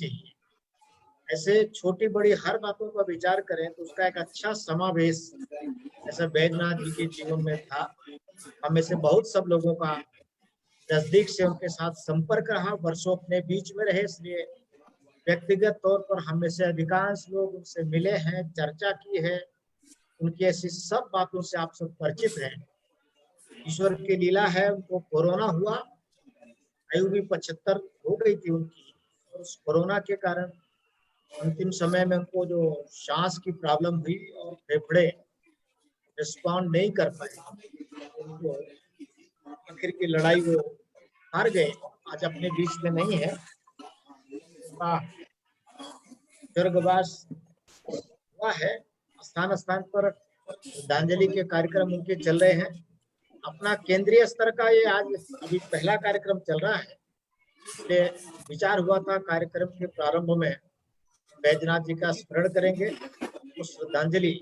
चाहिए। ऐसे छोटी बड़ी हर बातों का विचार करें तो उसका एक अच्छा समावेश ऐसा बैजनाथ जी के जीवन में था। हमें से बहुत सब लोगों का नजदीक से उनके साथ संपर्क रहा, वर्षों अपने बीच में रहे, इसलिए व्यक्तिगत तौर पर हमें से अधिकांश लोग उनसे मिले हैं, चर्चा की है, उनकी ऐसी सब बातों से आप सब परिचित हैं। ईश्वर की लीला है, उनको कोरोना हुआ, आयु भी 75 हो गई थी उनकी, और उस कोरोना के कारण अंतिम समय में उनको जो सांस की प्रॉब्लम हुई और फेफड़े रिस्पॉन्ड नहीं कर पाए, उनको आखिर की लड़ाई वो हार गए। आज अपने बीच में नहीं है, स्वर्गवास हुआ है। स्थान स्थान पर श्रद्धांजलि के कार्यक्रम उनके चल रहे हैं। अपना केंद्रीय स्तर का ये आज अभी पहला कार्यक्रम चल रहा है, इसलिए विचार हुआ था कार्यक्रम के प्रारंभ में बैजनाथ जी का स्मरण करेंगे, उस श्रद्धांजलि,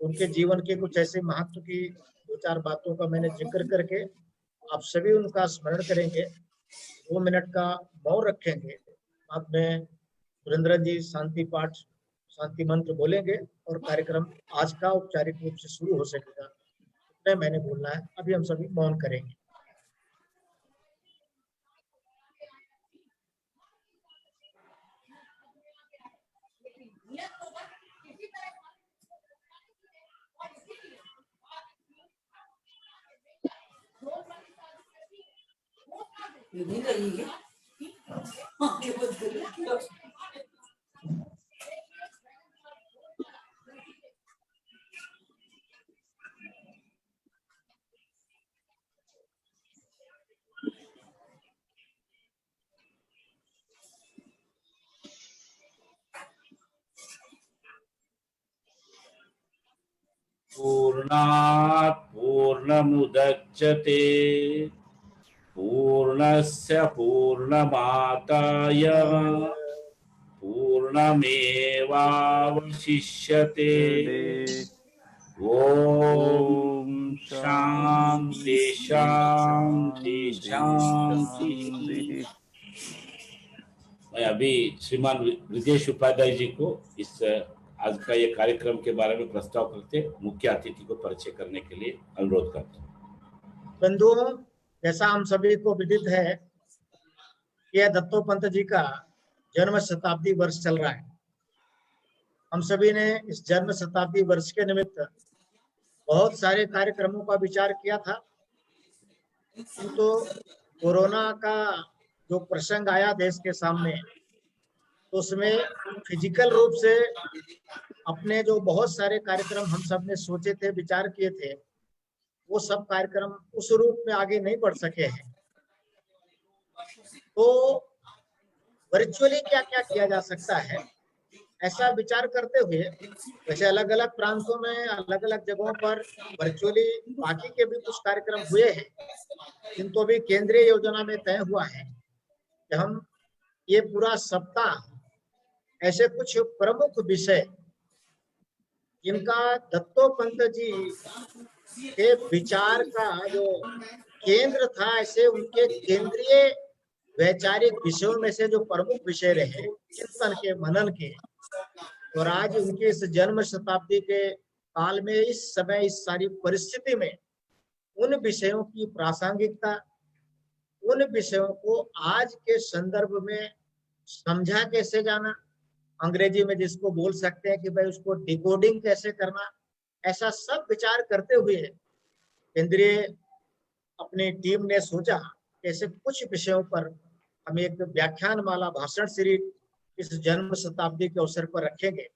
उनके जीवन के कुछ ऐसे महत्व की दो चार बातों का मैंने जिक्र करके आप सभी उनका स्मरण करेंगे। 2 मिनट का मौन रखेंगे, बाद में सुरेंद्र जी शांति पाठ, शांति मंत्र बोलेंगे और कार्यक्रम आज का औपचारिक रूप से शुरू हो सकेगा। इतने मैंने बोलना है, अभी हम सभी मौन करेंगे। पूर्णात् पूर्णमुदच्यते पूर्णस्य पूर्णमादाय पूर्णमेवावशिष्यते। ओम शांति शांति शांति। मैं अभी श्रीमान ब्रजेश उपाध्याय जी को इस आज का ये कार्यक्रम के बारे में प्रस्ताव करते मुख्य अतिथि को परिचय करने के लिए अनुरोध करता हूँ। बंधुओं, जैसा हम सभी को विदित है, यह दत्तोपंत जी का जन्म शताब्दी वर्ष चल रहा है। हम सभी ने इस जन्म शताब्दी वर्ष के निमित्त बहुत सारे कार्यक्रमों का विचार किया था, किंतु कोरोना का जो प्रसंग आया देश के सामने, तो उसमें फिजिकल रूप से अपने जो बहुत सारे कार्यक्रम हम सब ने सोचे थे, विचार किए थे, वो सब कार्यक्रम उस रूप में आगे नहीं बढ़ सके हैं। तो वर्चुअली क्या क्या किया जा सकता है, ऐसा विचार करते हुए, वैसे अलग अलग प्रांतों में अलग अलग जगहों पर वर्चुअली बाकी के भी कुछ कार्यक्रम हुए हैं, किंतु अभी केंद्रीय योजना में तय हुआ है कि हम ये पूरा सप्ताह ऐसे कुछ प्रमुख विषय जिनका दत्तोपंत जी के विचार का जो केंद्र था, ऐसे उनके केंद्रीय वैचारिक विषयों में से जो प्रमुख विषय रहे चिंतन के, मनन के, और आज उनके इस जन्म शताब्दी के काल में, इस समय, इस सारी परिस्थिति में उन विषयों की प्रासंगिकता, उन विषयों को आज के संदर्भ में समझा कैसे जाना, अंग्रेजी में जिसको बोल सकते हैं कि भाई उसको डिकोडिंग कैसे करना, ऐसा सब विचार करते हुए केंद्रीय अपनी टीम ने सोचा ऐसे कुछ विषयों पर हम एक व्याख्यान माला भाषण सीरीज इस जन्म शताब्दी के अवसर पर रखेंगे।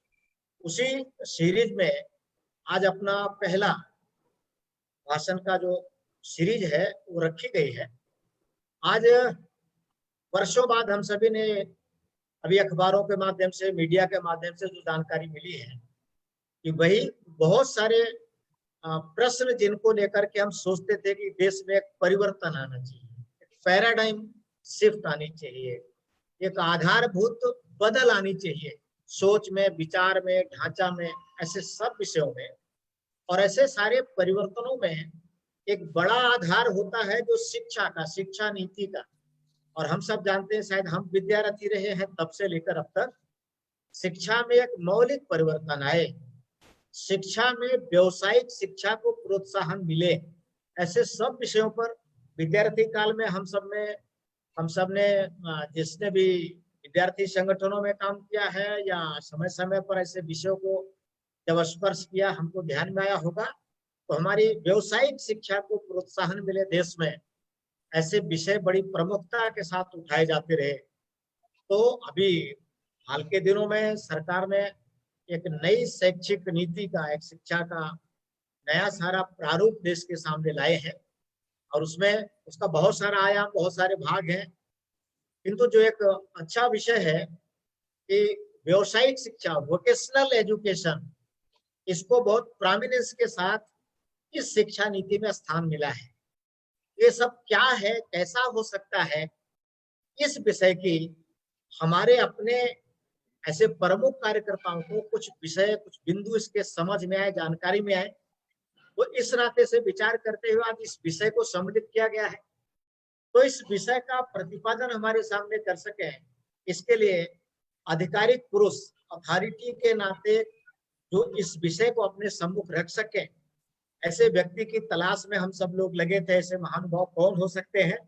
उसी सीरीज में आज अपना पहला भाषण का जो सीरीज है वो रखी गई है। आज वर्षों बाद हम सभी ने अभी अखबारों के माध्यम से, मीडिया के माध्यम से जो जानकारी मिली है कि वही बहुत सारे प्रश्न जिनको लेकर के हम सोचते थे कि देश में एक परिवर्तन आना चाहिए, एक पैराडाइम शिफ्ट आनी चाहिए, एक आधारभूत बदल आनी चाहिए सोच में, विचार में, ढांचा में, ऐसे सब विषयों में। और ऐसे सारे परिवर्तनों में एक बड़ा आधार होता है जो शिक्षा का, शिक्षा नीति का। और हम सब जानते हैं, शायद हम विद्यार्थी रहे हैं तब से लेकर अब तक, शिक्षा में एक मौलिक परिवर्तन आए, शिक्षा में व्यवसायिक शिक्षा को प्रोत्साहन मिले, ऐसे सब विषयों पर विद्यार्थी काल में हम सब ने जिसने भी विद्यार्थी संगठनों में काम किया है या समय समय पर ऐसे विषयों को जब स्पर्श किया, हमको ध्यान में आया होगा। तो हमारी व्यवसायिक शिक्षा को प्रोत्साहन मिले देश में, ऐसे विषय बड़ी प्रमुखता के साथ उठाए जाते रहे। तो अभी हाल के दिनों में सरकार ने एक नई शैक्षिक नीति का, एक शिक्षा का नया सारा प्रारूप देश के सामने लाए हैं, और उसमें उसका बहुत सारा आयाम, बहुत सारे भाग हैं। किंतु जो एक अच्छा विषय है कि व्यवसायिक शिक्षा, वोकेशनल एजुकेशन, इसको बहुत प्रोमिनेंस के साथ इस शिक्षा नीति में स्थान मिला है। ये सब क्या है, कैसा हो सकता है, इस विषय की हमारे अपने ऐसे प्रमुख कार्यकर्ताओं को कुछ विषय, कुछ बिंदु इसके समझ में आए, जानकारी में आए, तो इस नाते से विचार करते हुए आज इस विषय को सम्मिलित किया गया है। तो इस विषय का प्रतिपादन हमारे सामने कर सके, इसके लिए आधिकारिक पुरुष, अथॉरिटी के नाते जो इस विषय को अपने सम्मुख रख सके, ऐसे व्यक्ति की तलाश में हम सब लोग लगे थे। ऐसे महानुभाव कौन हो सकते हैं?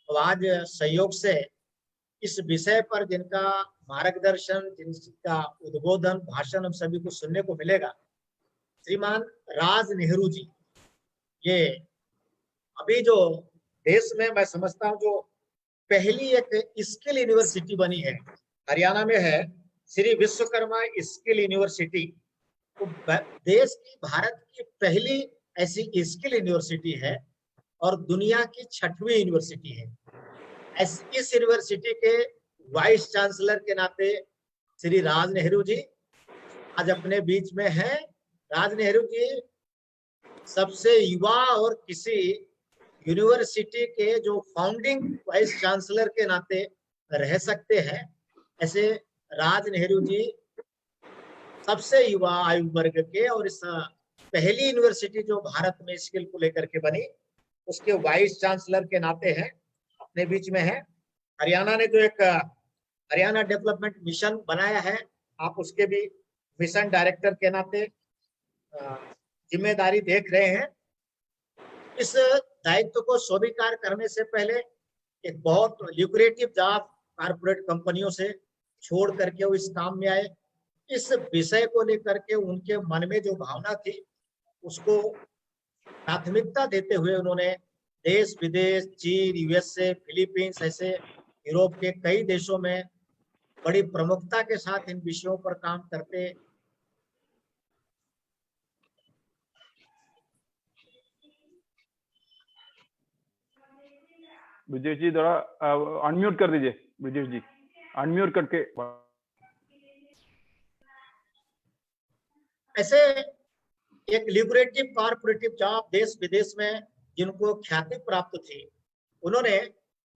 तो आज सहयोग से इस विषय पर जिनका मार्गदर्शन, जिनका उद्बोधन, भाषण हम सभी को सुनने को मिलेगा, श्रीमान राज नेहरू जी। ये अभी जो देश में मैं समझता हूँ जो पहली एक स्किल यूनिवर्सिटी बनी है, हरियाणा में है, श्री विश्वकर्मा स्किल यूनिवर्सिटी। तो देश की, भारत की पहली ऐसी स्किल यूनिवर्सिटी है और दुनिया की 6वीं यूनिवर्सिटी है। इस यूनिवर्सिटी के वाइस चांसलर के नाते श्री राज नेहरू जी आज अपने बीच में हैं। राज नेहरू जी सबसे युवा और किसी यूनिवर्सिटी के जो फाउंडिंग वाइस चांसलर के नाते रह सकते हैं, ऐसे राज नेहरू जी सबसे युवा आयु वर्ग के, और इस पहली यूनिवर्सिटी जो भारत में स्किल को लेकर के बनी, उसके वाइस चांसलर के नाते हैं, अपने बीच में है। हरियाणा ने जो एक हरियाणा डेवलपमेंट मिशन बनाया है, आप उसके भी मिशन डायरेक्टर के नाते जिम्मेदारी देख रहे हैं। इस दायित्व को स्वीकार करने से पहले एक बहुत ल्यूक्रेटिव जॉब कारपोरेट कंपनियों से छोड़ करके वो इस काम में आए। इस विषय को लेकर के उनके मन में जो भावना थी, उसको प्राथमिकता देते हुए उन्होंने देश विदेश, चीन, यूएसए, फिलीपींस, ऐसे यूरोप के कई देशों में बड़ी प्रमुखता के साथ इन विषयों पर काम करते। ब्रिजेश जी थोड़ा अनम्यूट कर दीजिए, ब्रिजेश जी अनम्यूट करके। ऐसे एक ल्यूक्रेटिव कॉर्पोरेटिव जॉब देश विदेश में जिनको ख्याति प्राप्त थी, उन्होंने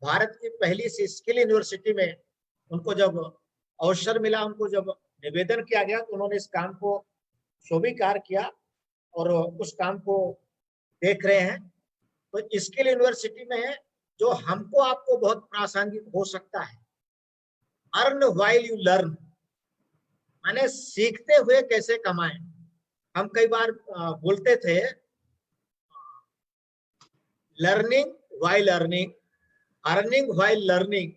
भारत की पहली सी स्किल यूनिवर्सिटी में उनको जब अवसर मिला, उनको जब निवेदन किया गया, तो उन्होंने इस काम को स्वीकार किया और उस काम को देख रहे हैं। तो स्किल यूनिवर्सिटी में जो हमको आपको बहुत प्रासंगिक हो सकता है, अर्न व्हाइल यू लर्न, माने सीखते हुए कैसे कमाएं। हम कई बार बोलते थे learning while earning, earning while learning,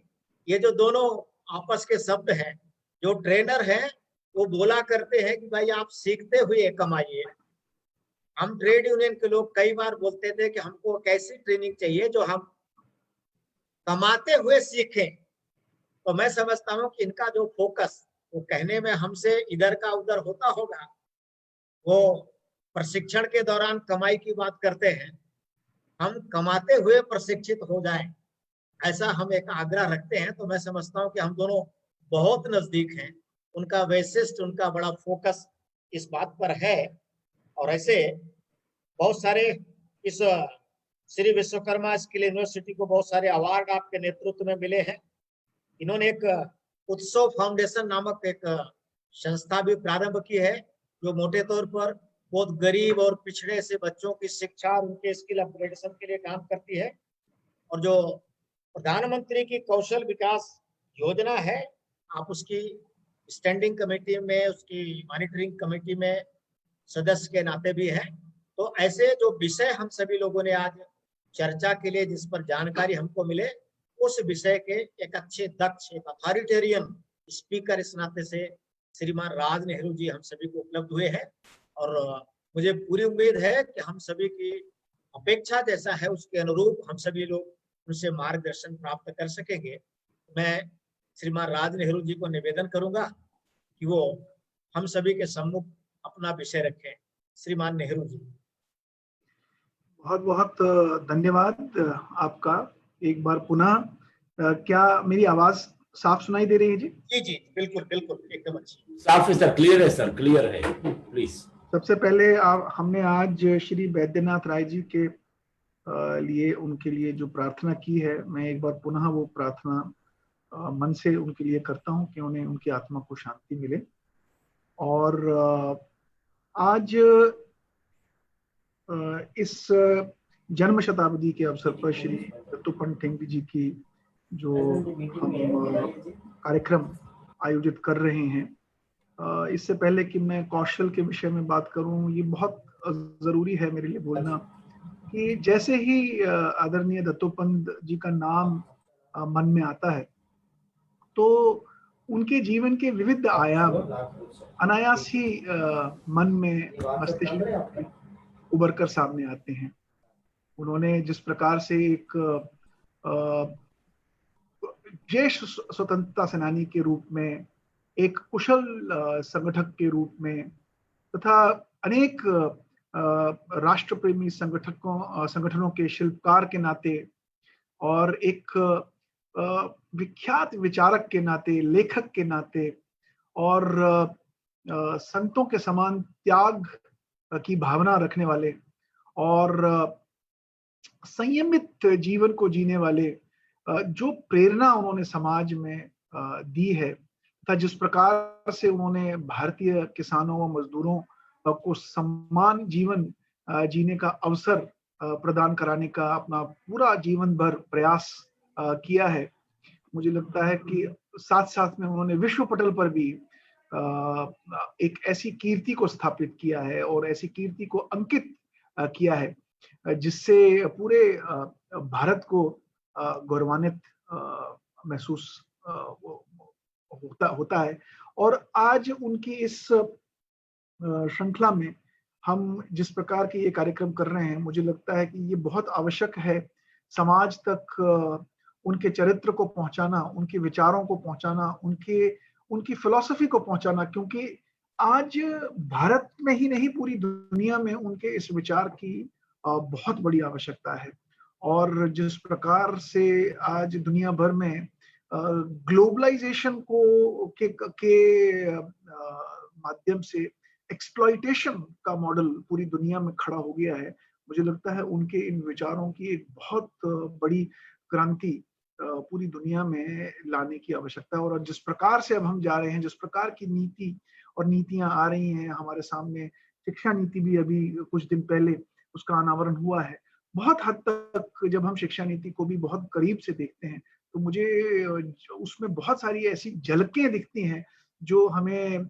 ये जो दोनों आपस के शब्द हैं, जो ट्रेनर हैं वो बोला करते हैं कि भाई आप सीखते हुए कमाइए। हम ट्रेड यूनियन के लोग कई बार बोलते थे कि हमको कैसी ट्रेनिंग चाहिए जो हम कमाते हुए सीखें। तो मैं समझता हूँ कि इनका जो फोकस, वो कहने में हमसे इधर का उधर होता होगा, वो प्रशिक्षण के दौरान कमाई की बात करते हैं, हम कमाते हुए प्रशिक्षित हो जाएं, ऐसा हम एक आग्रह रखते हैं। तो मैं समझता हूँ कि हम दोनों बहुत नजदीक हैं, उनका वैशिष्ट, उनका बड़ा फोकस इस बात पर है। और ऐसे बहुत सारे इस श्री विश्वकर्मा स्किल यूनिवर्सिटी को बहुत सारे अवार्ड आपके नेतृत्व में मिले हैं। इन्होंने एक उत्सव फाउंडेशन नामक एक संस्था भी प्रारंभ की है, जो मोटे तौर पर बहुत गरीब और पिछड़े से बच्चों की शिक्षा और उनके स्किल अपग्रेडेशन के लिए काम करती है। और जो प्रधानमंत्री की कौशल विकास योजना है, आप उसकी स्टैंडिंग कमेटी में, उसकी मॉनिटरिंग कमेटी में सदस्य के नाते भी है। तो ऐसे जो विषय हम सभी लोगों ने आज चर्चा के लिए जिस पर जानकारी हमको मिले, उस विषय के एक अच्छे दक्ष, एक अथॉरिटेरियन स्पीकर इस नाते से श्रीमान राज नेहरू जी हम सभी को उपलब्ध हुए हैं। और मुझे पूरी उम्मीद है कि हम सभी की अपेक्षा जैसा है उसके अनुरूप हम सभी लोग उनसे मार्गदर्शन प्राप्त कर सकेंगे। मैं श्रीमान राज नेहरू जी को निवेदन करूंगा कि वो हम सभी के सम्मुख अपना विषय रखें। श्रीमान नेहरू जी। बहुत बहुत धन्यवाद आपका। एक बार पुनः क्या मेरी आवाज साफ सुनाई दे रही है जी? जी जी बिल्कुल बिल्कुल, एकदम अच्छी, साफ है सर, क्लियर है सर, क्लियर है, प्लीज। सबसे पहले हमने आज श्री बैद्यनाथ राय जी के लिए, उनके लिए जो प्रार्थना की है, मैं एक बार पुनः वो प्रार्थना मन से उनके लिए करता हूं कि उन्हें, उनकी आत्मा को शांति मिले। और आज इस जन्म शताब्दी के अवसर पर श्री दत्तोपंत ठेंगड़ी जी की जो हम कार्यक्रम आयोजित कर रहे हैं, इससे पहले कि मैं कौशल के विषय में बात करूं, ये बहुत जरूरी है मेरे लिए बोलना कि जैसे ही आदरणीय दत्तोपंत जी का नाम मन में आता है तो उनके जीवन के विविध आयाम अनायास ही मन में, मस्तिष्क में उभर कर सामने आते हैं। उन्होंने जिस प्रकार से एक ज्येष्ठ स्वतंत्रता सेनानी के रूप में, एक कुशल संगठक के रूप में, तथा अनेक राष्ट्र प्रेमी संगठनों के शिल्पकार के नाते, और एक विख्यात विचारक के नाते, लेखक के नाते, और संतों के समान त्याग की भावना रखने वाले और संयमित जीवन को जीने वाले जो प्रेरणा उन्होंने समाज में दी है, तथा जिस प्रकार से उन्होंने भारतीय किसानों व मजदूरों को सम्मान जीवन जीने का अवसर प्रदान कराने का अपना पूरा जीवन भर प्रयास किया है, मुझे लगता है कि साथ साथ में उन्होंने विश्व पटल पर भी एक ऐसी कीर्ति को स्थापित किया है और ऐसी कीर्ति को अंकित किया है जिससे पूरे भारत को गौरवान्वित महसूस होता है। और आज उनकी इस श्रृंखला में हम जिस प्रकार के ये कार्यक्रम कर रहे हैं, मुझे लगता है कि ये बहुत आवश्यक है समाज तक उनके चरित्र को पहुंचाना, उनके विचारों को पहुंचाना, उनकी फिलॉसफी को पहुंचाना, क्योंकि आज भारत में ही नहीं पूरी दुनिया में उनके इस विचार की बहुत बड़ी आवश्यकता है। और जिस प्रकार से आज दुनिया भर में ग्लोबलाइजेशन के माध्यम से एक्सप्लॉइटेशन का मॉडल पूरी दुनिया में खड़ा हो गया है, मुझे लगता है उनके इन विचारों की एक बहुत बड़ी क्रांति पूरी दुनिया में लाने की आवश्यकता है। और जिस प्रकार से अब हम जा रहे हैं, जिस प्रकार की नीति और नीतियां आ रही हैं हमारे सामने, शिक्षा नीति भी अभी कुछ दिन पहले उसका अनावरण हुआ है, बहुत हद तक जब हम शिक्षा नीति को भी बहुत करीब से देखते हैं तो मुझे उसमें बहुत सारी ऐसी झलकें दिखती हैं जो हमें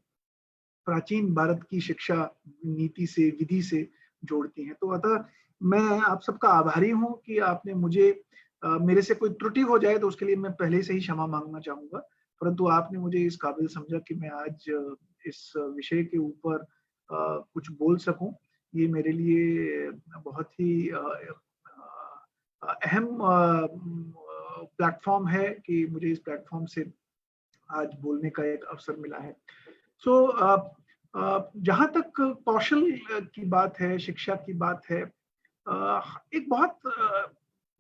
प्राचीन भारत की शिक्षा नीति से, विधि से जोड़ती हैं। तो अतः मैं आप सबका आभारी हूं कि आपने मुझे, मेरे से कोई त्रुटि हो जाए तो उसके लिए मैं पहले से ही क्षमा मांगना चाहूंगा, परंतु आपने मुझे इस काबिल समझा कि मैं आज इस विषय के ऊपर कुछ बोल सकूं। ये मेरे लिए बहुत ही अहम प्लेटफॉर्म है कि मुझे इस प्लेटफॉर्म से आज बोलने का एक अवसर मिला है। जहां तक कौशल की बात है, शिक्षा की बात है, एक बहुत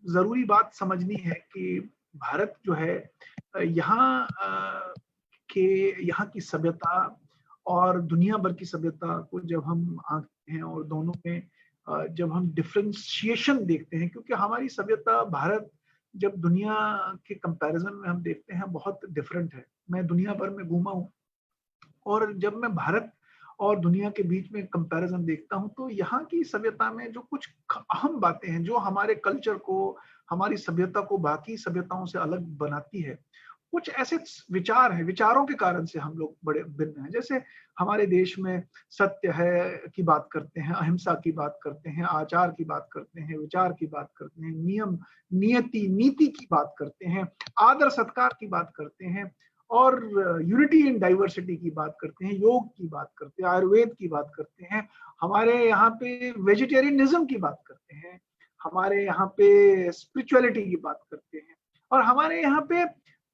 जरूरी बात समझनी है कि भारत जो है यहाँ की सभ्यता और दुनिया भर की सभ्यता को जब हम आंकते हैं और दोनों में जब हम डिफरेंशिएशन देखते हैं, क्योंकि हमारी सभ्यता, भारत जब दुनिया के कंपैरिजन में हम देखते हैं बहुत डिफरेंट है। मैं दुनिया भर में घूमा हूँ और जब मैं भारत और दुनिया के बीच में कंपैरिजन देखता हूं तो यहाँ की सभ्यता में जो कुछ अहम बातें हैं जो हमारे कल्चर को, हमारी सभ्यता को बाकी सभ्यताओं से अलग बनाती है, कुछ ऐसे विचार हैं, विचारों के कारण से हम लोग बड़े भिन्न हैं। जैसे हमारे देश में सत्य है की बात करते हैं, अहिंसा की बात करते हैं, आचार की बात करते हैं, विचार की बात करते हैं, नियम, नियति, नीति की बात करते हैं, आदर सत्कार की बात करते हैं, और यूनिटी इन डाइवर्सिटी की बात करते हैं, योग की बात करते हैं, आयुर्वेद की बात करते हैं, हमारे यहाँ पे वेजिटेरियनिज्म की बात करते हैं, हमारे यहाँ पे स्पिरिचुअलिटी की बात करते हैं, और हमारे यहाँ पे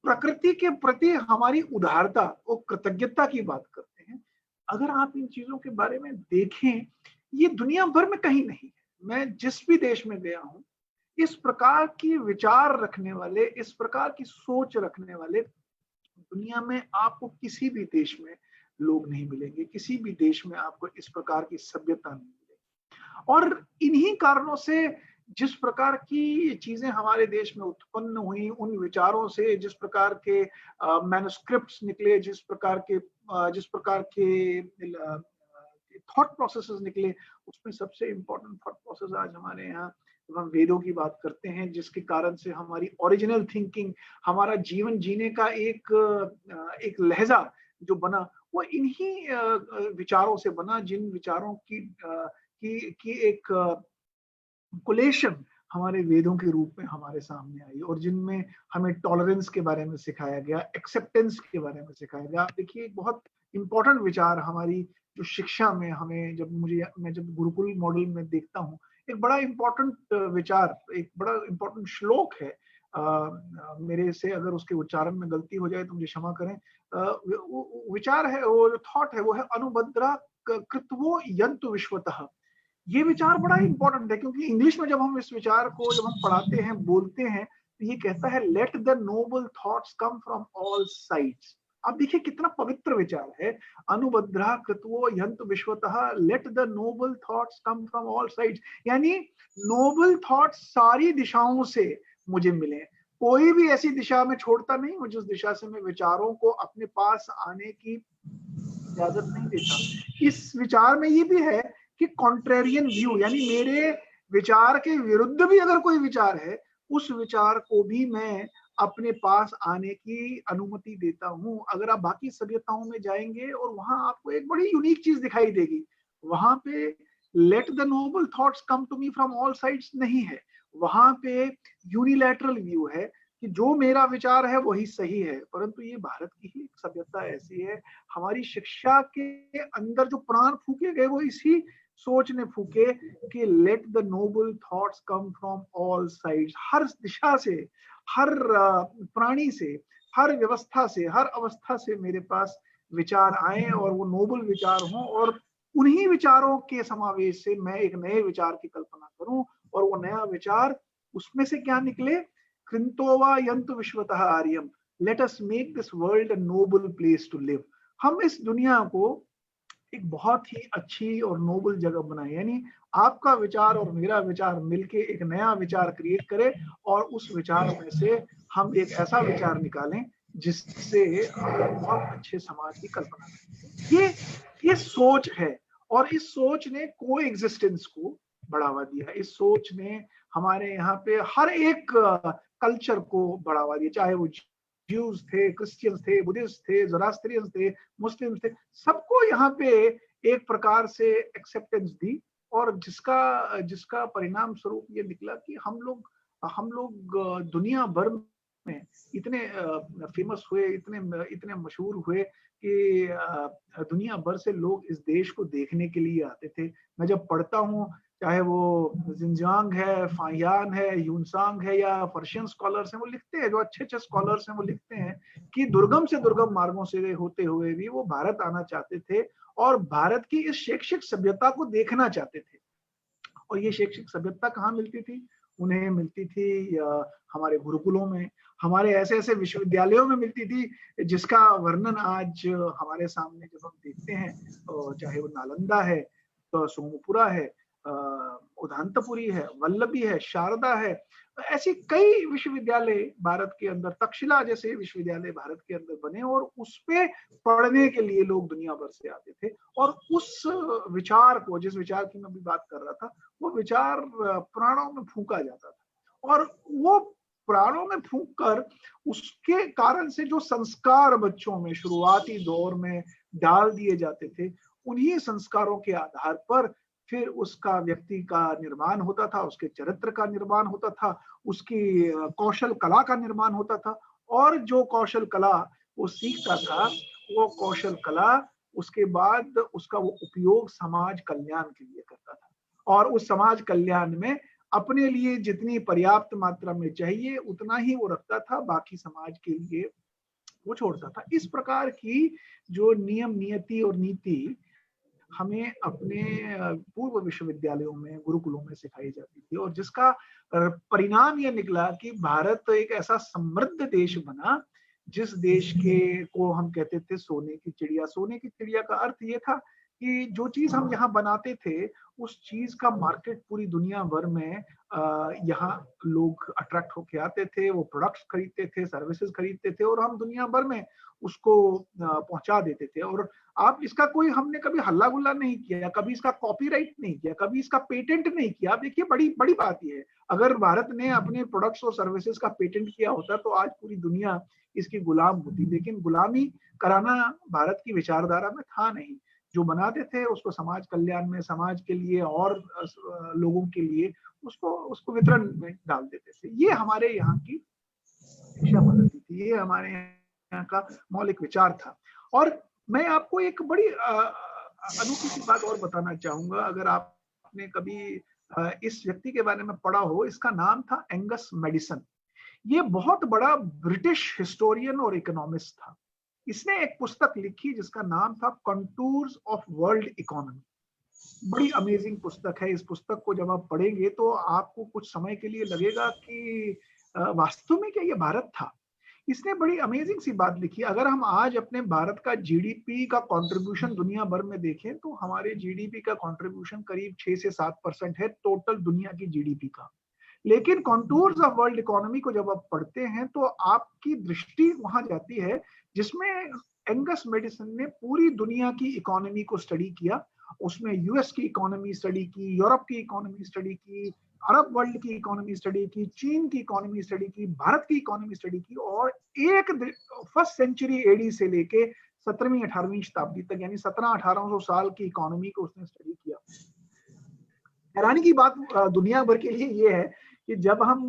प्रकृति के प्रति हमारी उदारता और कृतज्ञता की बात करते हैं। अगर आप इन चीजों के बारे में देखें, ये दुनिया भर में कहीं नहीं है। मैं जिस भी देश में गया हूं, इस प्रकार की विचार रखने वाले, इस प्रकार की सोच रखने वाले दुनिया में आपको किसी भी देश में लोग नहीं मिलेंगे, किसी भी देश में आपको इस प्रकार की सभ्यता नहीं मिलेगी। और इन्हीं कारणों से जिस प्रकार की चीजें हमारे देश में उत्पन्न हुई, उन विचारों से जिस प्रकार के मैन्युस्क्रिप्ट्स निकले, जिस प्रकार के थॉट प्रोसेसेस निकले, उसमें सबसे इम्पोर्टेंट थॉट प्रोसेस आज हमारे यहाँ जब हम वेदों की बात करते हैं, जिसके कारण से हमारी ओरिजिनल थिंकिंग, हमारा जीवन जीने का एक लहजा जो बना, वो इन्हीं विचारों से बना, जिन विचारों की एक कोलेशन हमारे वेदों के रूप में हमारे सामने आई, और जिनमें हमें टॉलरेंस के बारे में सिखाया गया, एक्सेप्टेंस के बारे में सिखाया गया। आप देखिए, एक बहुत इंपॉर्टेंट विचार हमारी जो शिक्षा में हमें, मैं जब गुरुकुल मॉडल में देखता हूँ, एक बड़ा इंपॉर्टेंट विचार, एक बड़ा इंपॉर्टेंट श्लोक है, मेरे से अगर उसके उच्चारण में गलती हो जाए तो मुझे क्षमा करें। विचार है, वो जो थॉट है, वो है अनुबद्रा कृत्वो यन्तु विश्वतः। ये विचार बड़ा इंपॉर्टेंट है, क्योंकि इंग्लिश में जब हम इस विचार को जब हम पढ़ाते हैं, बोलते हैं, तो ये कहता है let the noble thoughts come from all sides. आप देखिए कितना पवित्र विचार है, अनुबद्धा कृत्वो यन्तु विश्वतः, let the noble thoughts come from all sides, यानी नोबल थॉट्स सारी दिशाओं से मुझे मिले, कोई भी ऐसी दिशा में छोड़ता नहीं हूँ जिस दिशा से मैं विचारों को अपने पास आने की इजाजत नहीं देता। इस विचार में ये भी है कि कॉन्ट्रेरियन व्यू, यानी मेरे विचार के विरुद्ध भी अगर कोई विचार है, उस विचार को भी मैं अपने पास आने की अनुमति देता हूं। अगर आप बाकी सभ्यताओं में जाएंगे और वहां आपको एक बड़ी यूनिक चीज दिखाई देगी, वहां पे let the noble thoughts come to me from all sides नहीं है, वहां पे यूनिलैटरल व्यू है कि जो मेरा विचार है वही सही है। परंतु ये भारत की ही सभ्यता ऐसी है, हमारी शिक्षा के अंदर जो प्राण फूके गए वो इसी सोच ने फूके कि let the noble thoughts come from all sides. हर दिशा से, हर प्राणी से, हर व्यवस्था से, हर अवस्था से मेरे पास विचार आए और वो नोबल विचार हों, और उन्हीं विचारों के समावेश से मैं एक नए विचार की कल्पना करूं, और वो नया विचार, उसमें से क्या निकले, कृन्तोवा यन्तु विश्वतः आर्यम, let us make this world a noble place to live. हम इस दुनिया को एक बहुत ही अच्छी और नोबल जगह बनाए, यानी आपका विचार और मेरा विचार मिलके एक नया विचार क्रिएट करे, और उस विचार में से हम एक ऐसा विचार निकालें जिससे बहुत अच्छे समाज की कल्पना करें। ये सोच है, और इस सोच ने को एग्जिस्टेंस को बढ़ावा दिया। इस सोच ने हमारे यहाँ पे हर एक कल्चर को बढ़ावा दिया, चाहे वो ज्यूज थे, क्रिश्चियंस थे, बुद्धिस्ट थे, ज़ोरास्ट्रियंस थे, मुस्लिम थे, सबको यहाँ पे एक प्रकार से एक्सेप्टेंस दी, और जिसका परिणाम स्वरूप ये निकला कि हम लोग दुनिया भर में इतने फेमस हुए, इतने मशहूर हुए कि दुनिया भर से लोग इस देश को देखने के लिए आते थे। मैं जब पढ़ता हूँ, चाहे वो जिनजियांग है, फाहियान है, यूनसांग है, या पर्शियन स्कॉलर्स हैं, वो लिखते हैं, जो अच्छे स्कॉलर्स हैं, वो लिखते हैं कि दुर्गम से दुर्गम मार्गों से होते हुए भी वो भारत आना चाहते थे और भारत की इस शैक्षिक सभ्यता को देखना चाहते थे। और ये शैक्षिक सभ्यता कहाँ मिलती थी? उन्हें मिलती थी हमारे गुरुकुलों में, हमारे ऐसे ऐसे विश्वविद्यालयों में मिलती थी जिसका वर्णन आज हमारे सामने जब हम देखते हैं, चाहे वो नालंदा है, तो सोमपुरा है, उदांतपुरी है, वल्लभी है, शारदा है, ऐसी कई विश्वविद्यालय भारत के अंदर, तक्षशिला जैसे विश्वविद्यालय भारत के अंदर बने, और उस पे पढ़ने के लिए लोग दुनिया भर से आते थे। और उस विचार को, जिस विचार की मैं अभी बात कर रहा था, वो विचार प्राणों में फूंका जाता था, और वो प्राणों में फूंक कर उसके कारण से जो संस्कार बच्चों में शुरुआती दौर में डाल दिए जाते थे, उन्हीं संस्कारों के आधार पर फिर उसका व्यक्ति का निर्माण होता था, उसके चरित्र का निर्माण होता था, उसकी कौशल कला का निर्माण होता था। और जो कौशल कला वो सीखता था, वो कौशल कला उसके बाद उसका वो उपयोग समाज कल्याण के लिए करता था, और उस समाज कल्याण में अपने लिए जितनी पर्याप्त मात्रा में चाहिए उतना ही वो रखता था, बाकी समाज के लिए वो छोड़ता था। इस प्रकार की जो नियम नियति और नीति हमें अपने पूर्व विश्वविद्यालयों में, गुरुकुलों में सिखाई जाती थी, और जिसका परिणाम यह निकला कि भारत एक ऐसा समृद्ध देश बना जिस देश के को हम कहते थे सोने की चिड़िया। सोने की चिड़िया का अर्थ ये था कि जो चीज हम यहाँ बनाते थे उस चीज का मार्केट पूरी दुनिया भर में यहाँ लोग अट्रैक्ट होके आते थे, वो प्रोडक्ट्स खरीदते थे, सर्विसेज खरीदते थे, और हम दुनिया भर में उसको पहुंचा देते थे। और आप इसका कोई हमने कभी हल्ला गुल्ला नहीं किया, कभी इसका कॉपीराइट नहीं किया, कभी इसका पेटेंट नहीं किया। देखिए बड़ी बड़ी बात यह है, अगर भारत ने अपने प्रोडक्ट्स और सर्विसेज का पेटेंट किया होता तो आज पूरी दुनिया इसकी गुलाम होती, लेकिन गुलामी कराना भारत की विचारधारा में था नहीं। जो बनाते थे उसको समाज कल्याण में, समाज के लिए और लोगों के लिए उसको वितरण में डाल देते थे। ये हमारे यहाँ की शिक्षा पद्धति थी, ये हमारे यहाँ का मौलिक विचार था। और मैं आपको एक बड़ी अनूठी सी बात और बताना चाहूंगा। अगर आपने कभी इस व्यक्ति के बारे में पढ़ा हो, इसका नाम था एंगस मैडिसन। ये बहुत बड़ा ब्रिटिश हिस्टोरियन और इकोनॉमिस्ट था। इसने एक पुस्तक लिखी जिसका नाम था कंटूर्स ऑफ वर्ल्ड इकोनॉमी। बड़ी अमेजिंग पुस्तक है। इस पुस्तक को जब आप पढ़ेंगे तो आपको कुछ समय के लिए लगेगा कि वास्तव में क्या ये भारत था। इसने बड़ी अमेजिंग सी बात लिखी। अगर हम आज अपने भारत का जीडीपी का कंट्रीब्यूशन दुनिया भर में देखें तो हमारे जीडीपी का कंट्रीब्यूशन करीब 6 से 7% है टोटल दुनिया की जीडीपी का। लेकिन कॉन्टूर्स ऑफ वर्ल्ड इकोनॉमी को जब आप पढ़ते हैं तो आपकी दृष्टि वहां जाती है जिसमें एंगस मैडिसन ने पूरी दुनिया की इकोनॉमी को स्टडी किया। उसमें यूएस की इकोनॉमी स्टडी की, यूरोप की इकोनॉमी स्टडी की, अरब वर्ल्ड की इकोनॉमी स्टडी की, चीन की इकोनॉमी स्टडी की, भारत की इकोनॉमी स्टडी की, और एक फर्स्ट सेंचुरी एडी से लेके 17वीं 18वीं शताब्दी तक यानी 1700-1800 साल की इकोनॉमी को उसने स्टडी किया। हैरानी की बात दुनिया भर के लिए ये है कि जब हम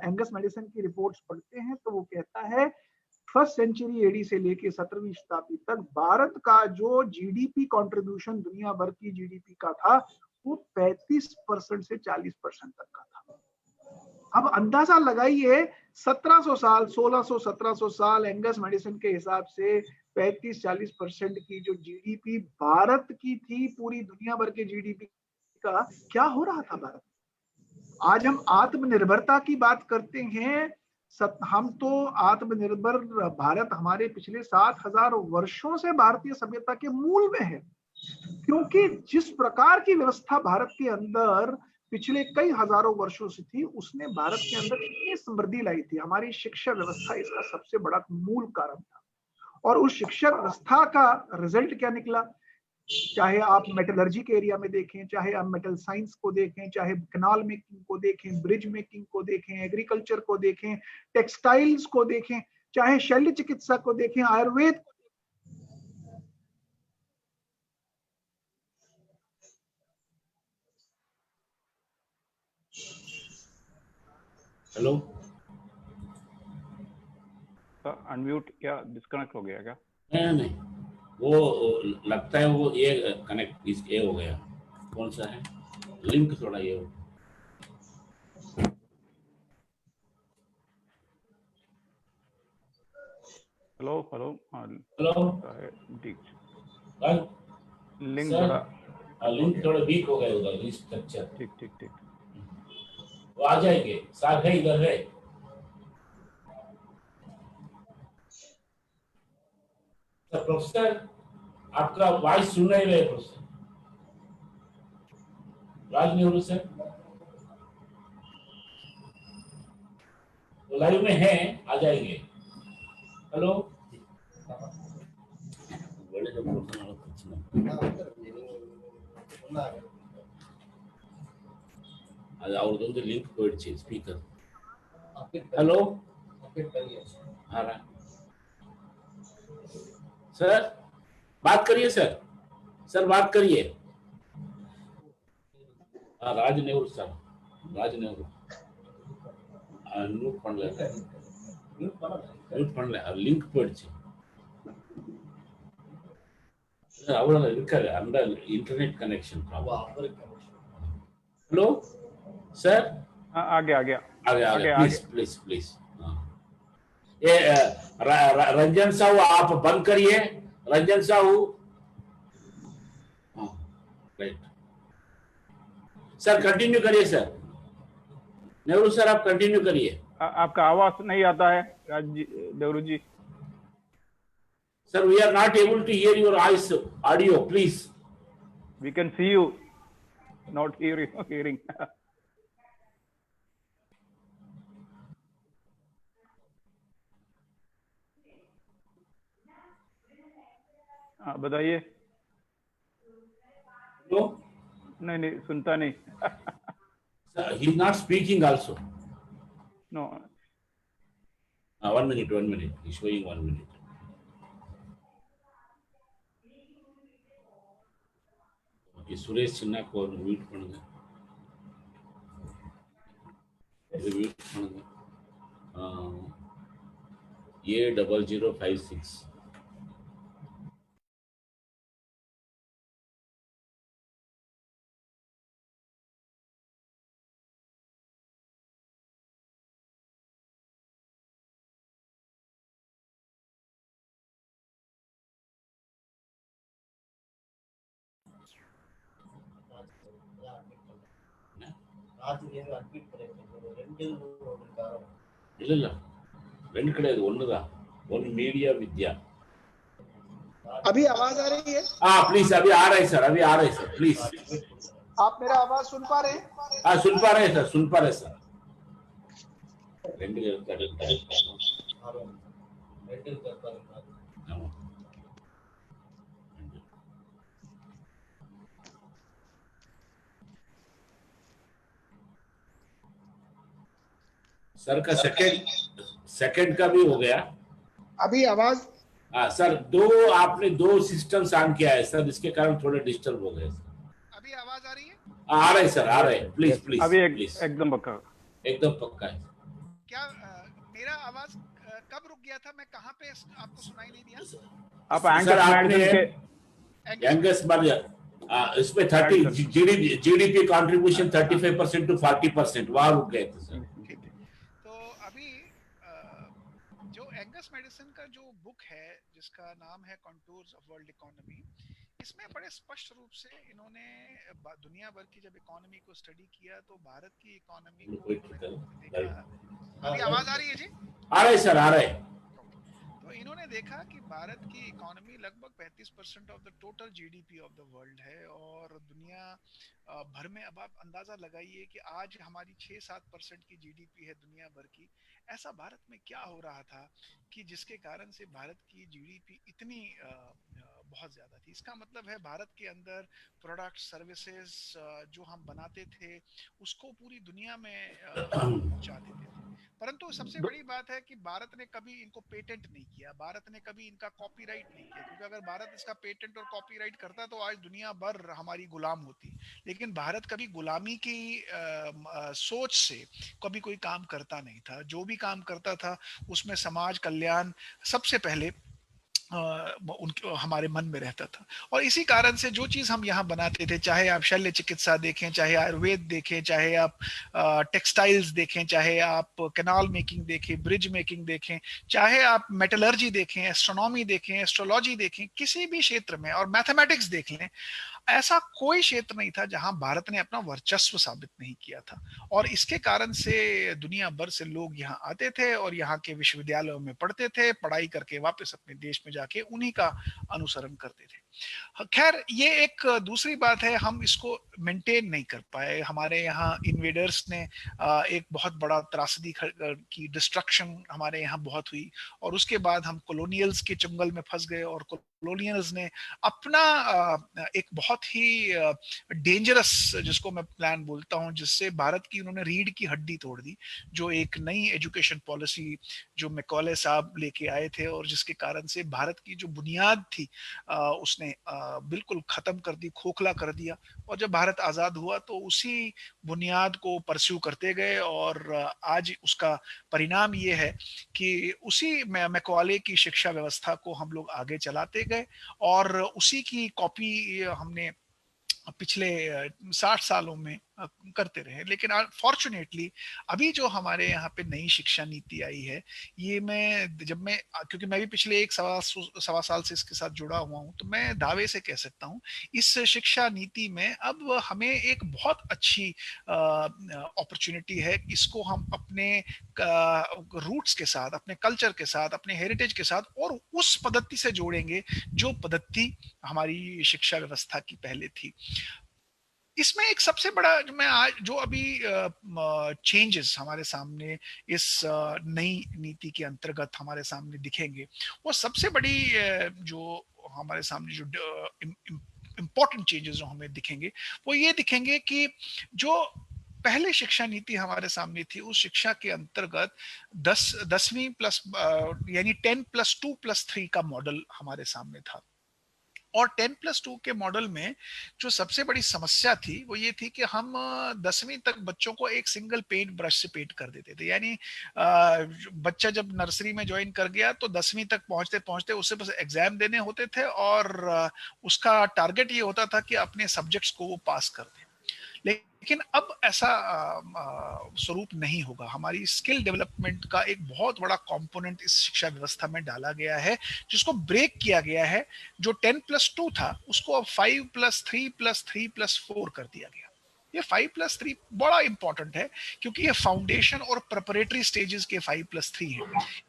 एंगस मैडिसन की रिपोर्ट्स पढ़ते हैं तो वो कहता है फर्स्ट सेंचुरी एडी से लेके 17वीं शताब्दी तक भारत का जो जीडीपी कंट्रीब्यूशन दुनिया भर की जीडीपी का था वो 35% से 40% तक का था। अब अंदाजा लगाइए 1700 साल, 1600-1700 साल एंगस मैडिसन के हिसाब से 35-40% की जो जीडीपी भारत की थी पूरी दुनिया भर के जीडीपी का, क्या हो रहा था भारत। आज हम आत्मनिर्भरता की बात करते हैं, हम तो आत्मनिर्भर भारत हमारे पिछले 7000 वर्षों से भारतीय सभ्यता के मूल में है, क्योंकि जिस प्रकार की व्यवस्था भारत के अंदर पिछले कई हजारों वर्षों से थी उसने भारत के अंदर इतनी समृद्धि लाई थी। हमारी शिक्षा व्यवस्था इसका सबसे बड़ा मूल कारण था। और उस शिक्षा व्यवस्था का रिजल्ट क्या निकला, चाहे आप मेटलर्जी के एरिया में देखें, चाहे आप मेटल साइंस को देखें, चाहे कैनाल मेकिंग को देखें, ब्रिज मेकिंग को देखें, एग्रीकल्चर को देखें, टेक्सटाइल्स को देखें, चाहे शल्य चिकित्सा को देखें, आयुर्वेद। हेलो, अनम्यूट क्या डिस्कनेक्ट हो गया क्या? नहीं, वो लगता है वो ये कनेक्ट ये हो गया। कौन सा है लिंक, थोड़ा ये हो। हेलो हेलो लिंक थोड़ा वीक हो गया उधर स्ट्रक्चर। ठीक वो आ जाएंगे, साथ है इधर है। प्रोफेसर आपका वॉइस सुन नहीं रहे प्रोफेसर राज नेहरू सर, तो लाइव में है, आ जाएंगे। हेलो, बड़े जो और लिंक स्पीकर हेलो, आ रहा सर, बात करिए सर, सर बात करिए। राज नेहरू सर, राज नेहरू ಮ್ಯೂಟ್ பண்ணல லிங்க் போயிடுச்சு அவ்வளவு இருக்காது அந்த इंटरनेट कनेक्शन हेलो सर आ गया आ गया प्लीज प्लीज प्लीज ये रंजन साहू आप बंद करिए, Ranjan Sahu. Right sir, continue करिए सर, नेहरू सर आप कंटिन्यू करिए। आपका आवाज नहीं आता है Raj ji, Nehru ji. Sir, we are not able to hear your voice audio, please. We can see you, not hearing. बताइए। No, नहीं सुनता नहीं। sir, he is not speaking also. No. 1 minute, he's showing 1 minute. Okay, Suresh Sinha को म्यूट பண்ணுங்க, mute பண்ணுங்க। A0056 இல்ல ரெண்டு கிடையாது, ஒண்ணுதான், ஒன் மீडिया विद्या। अभी आवाज आ रही है? हाँ प्लीज, अभी आ रहे सर, अभी आ रहे सर, प्लीज। आप मेरा आवाज सुन पा रहे हैं? हाँ सुन पा रहे सर, सुन पा रहे सर। सर का सेकंड का भी हो गया। अभी आवाज? हाँ सर, आपने दो सिस्टम्स ऑन किया है सर, इसके कारण थोड़े डिस्टर्ब हो गए सर। अभी आवाज आ रही है? आ रहे सर, आ रहे, प्लीज प्लीज। अभी प्लीज एकदम पक्का, एकदम पक्का है। क्या मेरा आवाज कब रुक गया था? मैं कहाँ पे आपको सुनाई नहीं दिया? आप सर आपने के यंगेस्ट इसमें 30 जीडीपी कंट्रीब्यूशन 35% to 40% वहां रुक गए थे सर। तो अभी जो एंगस मेडिसन का जो बुक है जिसका नाम है कंटूर्स ऑफ वर्ल्ड इकोनॉमी, इसमें बड़े स्पष्ट रूप से इन्होंने दुनिया भर की जब इकोनॉमी को स्टडी किया तो भारत की इकोनॉमी को देखा। अभी आवाज आ रही है जी? आ रहे सर, आ रहे। तो इन्होंने देखा कि भारत की इकोनॉमी लगभग 35% of the total GDP of the world है, और दुनिया भर में अब आप अंदाजा लगाइए कि आज हमारी 6-7% की जीडीपी है दुनिया भर की। ऐसा भारत में क्या हो रहा था कि जिसके कारण से भारत की जीडीपी इतनी बहुत ज्यादा थी। इसका मतलब है भारत के अंदर प्रोडक्ट सर्विसेज जो हम बनाते थे उसको पूरी दुनिया में पहुंचा देते थे। परंतु सबसे बड़ी बात है कि भारत ने कभी इनको पेटेंट नहीं किया, भारत ने कभी इनका कॉपीराइट नहीं किया, क्योंकि अगर भारत इसका पेटेंट और कॉपीराइट करता तो आज दुनिया भर हमारी गुलाम होती। लेकिन भारत कभी गुलामी की सोच से कभी कोई काम करता नहीं था। जो भी काम करता था उसमें समाज कल्याण सबसे पहले उनके हमारे मन में रहता था। और इसी कारण से जो चीज हम यहाँ बनाते थे, चाहे आप शल्य चिकित्सा देखें, चाहे आयुर्वेद देखें, चाहे आप टेक्सटाइल्स देखें, चाहे आप कैनाल मेकिंग देखें, ब्रिज मेकिंग देखें, चाहे आप मेटलर्जी देखें, एस्ट्रोनॉमी देखें, एस्ट्रोलॉजी देखें, किसी भी क्षेत्र में, और मैथमेटिक्स देख लें, ऐसा कोई क्षेत्र नहीं था जहां भारत ने अपना वर्चस्व साबित नहीं किया था। और इसके कारण से दुनिया भर से लोग यहाँ आते थे और यहाँ के विश्वविद्यालयों में पढ़ते थे, पढ़ाई करके वापस अपने देश में जाके उन्हीं का अनुसरण करते थे। खैर ये एक दूसरी बात है, हम इसको मेंटेन नहीं कर पाए। हमारे यहाँ इन्वेडर्स ने एक बहुत बड़ा त्रासदी की, डिस्ट्रक्शन हमारे यहाँ बहुत हुई, और उसके बाद हम कॉलोनियल्स के चंगल में फंस गए, और कॉलोनियल्स ने अपना एक बहुत ही डेंजरस, जिसको मैं प्लान बोलता हूँ, जिससे भारत की उन्होंने रीढ़ की हड्डी तोड़ दी, जो एक नई एजुकेशन पॉलिसी जो मैकॉले साहब लेके आए थे, और जिसके कारण से भारत की जो बुनियाद थी उसने बिल्कुल खत्म कर दी, खोखला कर दिया। और जब भारत आजाद हुआ तो उसी बुनियाद को परस्यू करते गए, और आज उसका परिणाम ये है कि उसी मैकॉले की शिक्षा व्यवस्था को हम लोग आगे चलाते गए, और उसी की कॉपी हमने पिछले 60 सालों में करते रहे। लेकिन फॉर्चुनेटली अभी जो हमारे यहाँ पे नई शिक्षा नीति आई है, ये क्योंकि मैं भी पिछले सवा साल से इसके साथ जुड़ा हुआ हूँ, तो मैं दावे से कह सकता हूँ इस शिक्षा नीति में अब हमें एक बहुत अच्छी अपॉर्चुनिटी है। इसको हम अपने रूट्स के साथ, अपने कल्चर के साथ, अपने हेरिटेज के साथ, और उस पद्धति से जोड़ेंगे जो पद्धति हमारी शिक्षा व्यवस्था की पहले थी। इसमें एक सबसे बड़ा जो अभी चेंजेस हमारे सामने इस नई नीति के अंतर्गत हमारे सामने दिखेंगे, वो सबसे बड़ी जो हमारे सामने जो इम्पोर्टेंट चेंजेस जो हमें दिखेंगे, वो ये दिखेंगे कि जो पहले शिक्षा नीति हमारे सामने थी, उस शिक्षा के अंतर्गत 10वीं प्लस यानी 10+2+3 का मॉडल हमारे सामने था। और 10+2 के मॉडल में जो सबसे बड़ी समस्या थी वो ये थी कि हम 10वीं तक बच्चों को एक सिंगल पेंट ब्रश से पेंट कर देते थे। यानी बच्चा जब नर्सरी में ज्वाइन कर गया तो 10वीं तक पहुंचते पहुंचते उसे बस एग्जाम देने होते थे, और उसका टारगेट ये होता था कि अपने सब्जेक्ट्स को वो पास कर दे। लेकिन अब ऐसा स्वरूप नहीं होगा। हमारी स्किल डेवलपमेंट का एक बहुत बड़ा कंपोनेंट इस शिक्षा व्यवस्था में डाला गया है, जिसको ब्रेक किया गया है। जो 10+2 था उसको अब 5+3+3+4 कर दिया गया। ये 5+3 बड़ा इंपॉर्टेंट है, क्योंकि ये फाउंडेशन और प्रिपरेटरी स्टेजेस के 5+3 है।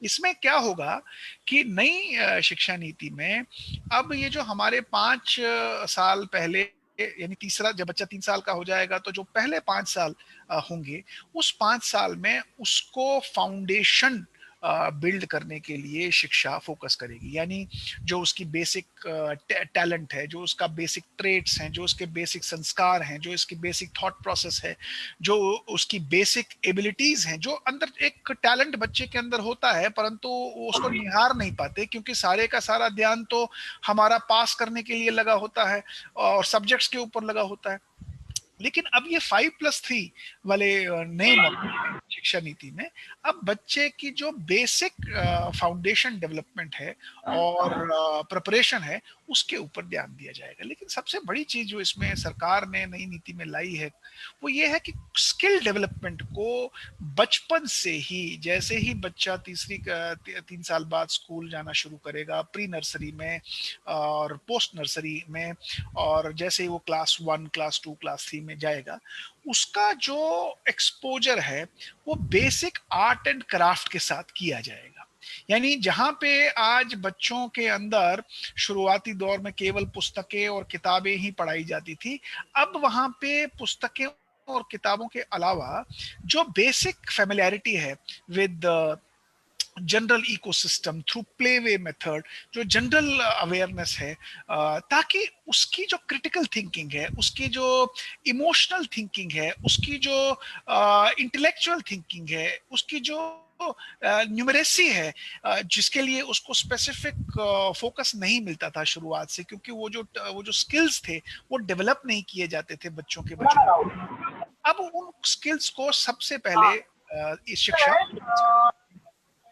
इसमें क्या होगा कि नई शिक्षा नीति में अब ये जो हमारे 5 साल पहले, यानी तीसरा, जब बच्चा 3 साल का हो जाएगा तो जो पहले 5 साल होंगे, उस 5 साल में उसको फाउंडेशन बिल्ड करने के लिए शिक्षा फोकस करेगी। यानी जो उसकी बेसिक टैलेंट है, जो उसका बेसिक ट्रेट्स हैं, जो उसके बेसिक संस्कार हैं, जो इसकी बेसिक थॉट प्रोसेस है, जो उसकी बेसिक एबिलिटीज हैं, जो अंदर एक टैलेंट बच्चे के अंदर होता है, परंतु उसको निहार नहीं पाते, क्योंकि सारे का सारा ध्यान तो हमारा पास करने के लिए लगा होता है और सब्जेक्ट्स के ऊपर लगा होता है। लेकिन अब ये 5+3 वाले नए मॉडल शिक्षा नीति में अब बच्चे की जो बेसिक फाउंडेशन डेवलपमेंट है और प्रिपरेशन है, उसके ऊपर ध्यान दिया जाएगा। लेकिन सबसे बड़ी चीज जो इसमें सरकार ने नई नीति में लाई है, वो ये है कि स्किल डेवलपमेंट को बचपन से ही, जैसे ही बच्चा 3 साल बाद स्कूल जाना शुरू करेगा, प्री नर्सरी में और पोस्ट नर्सरी में, और जैसे ही वो क्लास 1, क्लास 2, क्लास 3 में जाएगा, उसका जो एक्सपोजर है वो बेसिक आर्ट एंड क्राफ्ट के साथ किया जाएगा। यानी जहां पे आज बच्चों के अंदर शुरुआती दौर में केवल पुस्तकें और किताबें ही पढ़ाई जाती थी, अब वहां पे पुस्तकें और किताबों के अलावा जो बेसिक फेमिलियरिटी है with general ecosystem through playway method, जो जनरल अवेयरनेस है, ताकि उसकी जो क्रिटिकल थिंकिंग है, उसकी जो इमोशनल थिंकिंग है, उसकी जो इंटेलेक्चुअल थिंकिंग है, उसकी जो न्यूमरेसी है, जिसके लिए उसको स्पेसिफिक फोकस नहीं मिलता था शुरुआत से, क्योंकि वो जो स्किल्स थे वो डेवलप नहीं किए जाते थे बच्चों के अब उन स्किल्स को सबसे पहले इस शिक्षा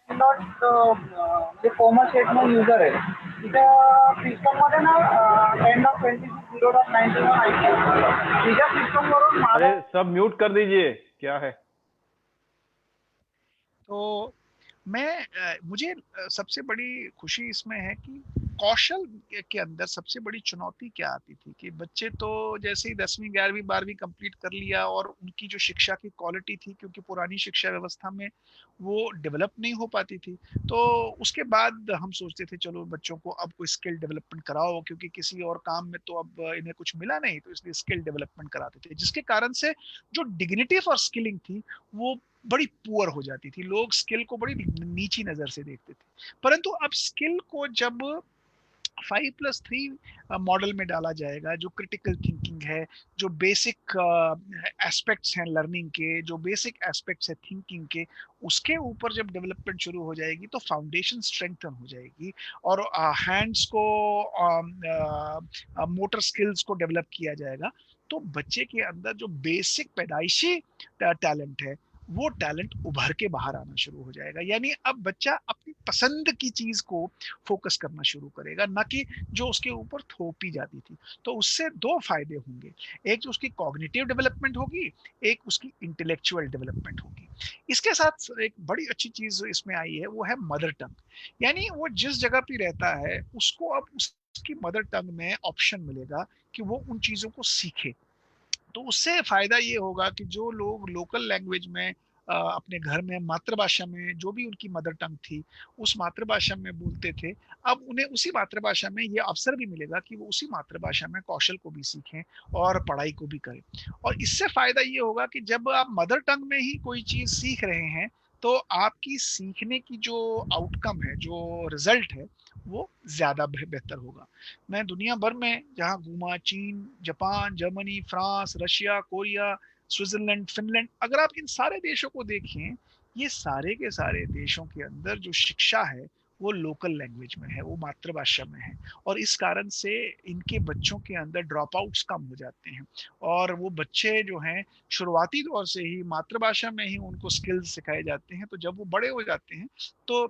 जे फॉर्मर स्टेटमेंट यूजर आहे तिच्या सिस्टममध्ये ना 10.26.0.91 तिच्या सिस्टमवरून अरे सब म्यूट कर दीजिए, क्या है। तो मुझे सबसे बड़ी खुशी इसमें है कि कौशल के अंदर सबसे बड़ी चुनौती क्या आती थी कि बच्चे तो जैसे ही 10वीं 11वीं 12वीं कंप्लीट कर लिया और उनकी जो शिक्षा की क्वालिटी थी, क्योंकि पुरानी शिक्षा व्यवस्था में वो डेवलप नहीं हो पाती थी, तो उसके बाद हम सोचते थे चलो बच्चों को अब कोई स्किल डेवलपमेंट कराओ, क्योंकि किसी और काम में तो अब इन्हें कुछ मिला नहीं, तो इसलिए स्किल डेवलपमेंट कराते थे, जिसके कारण से जो डिग्निटी फॉर स्किलिंग थी वो बड़ी पुअर हो जाती थी। लोग स्किल को बड़ी नीची नजर से देखते थे। परंतु अब स्किल को जब 5+3 मॉडल में डाला जाएगा, जो क्रिटिकल थिंकिंग है, जो बेसिक एस्पेक्ट्स हैं लर्निंग के, जो बेसिक एस्पेक्ट्स है थिंकिंग के, उसके ऊपर जब डेवलपमेंट शुरू हो जाएगी तो फाउंडेशन स्ट्रेंथन हो जाएगी और हैंड्स को, मोटर स्किल्स को डेवलप किया जाएगा। तो बच्चे के अंदर जो बेसिक पैदाइशी टैलेंट है वो टैलेंट उभर के बाहर आना शुरू हो जाएगा। यानी अब बच्चा अपनी पसंद की चीज को फोकस करना शुरू करेगा, ना कि जो उसके ऊपर थोपी जाती थी। तो उससे दो फायदे होंगे, एक जो उसकी कॉग्निटिव डेवलपमेंट होगी, एक उसकी इंटेलेक्चुअल डेवलपमेंट होगी। इसके साथ एक बड़ी अच्छी चीज इसमें आई है, वो है मदर टंग। यानी वो जिस जगह पे रहता है उसको अब उसकी मदर टंग में ऑप्शन मिलेगा कि वो उन चीजों को सीखे। तो उससे फायदा ये होगा कि जो लोग लोकल लैंग्वेज में अपने घर में मातृभाषा में जो भी उनकी मदर टंग थी उस मातृभाषा में बोलते थे, अब उन्हें उसी मातृभाषा में ये अवसर भी मिलेगा कि वो उसी मातृभाषा में कौशल को भी सीखें और पढ़ाई को भी करें। और इससे फायदा ये होगा कि जब आप मदर टंग में ही कोई चीज सीख रहे हैं तो आपकी सीखने की जो आउटकम है, जो रिजल्ट है, वो ज्यादा बेहतर होगा। मैं दुनिया भर में जहाँ घूमा, चीन, Japan, Germany, France, Russia, Korea, Switzerland, Finland, अगर आप इन सारे देशों को देखें, ये सारे के सारे देशों के अंदर जो शिक्षा है वो लोकल लैंग्वेज में है, वो मातृभाषा में है। और इस कारण से इनके बच्चों के अंदर ड्रॉप आउट्स कम हो जाते हैं और वो बच्चे जो हैं शुरुआती दौर से ही मातृभाषा में ही उनको स्किल्स सिखाए जाते हैं। तो जब वो बड़े हो जाते हैं तो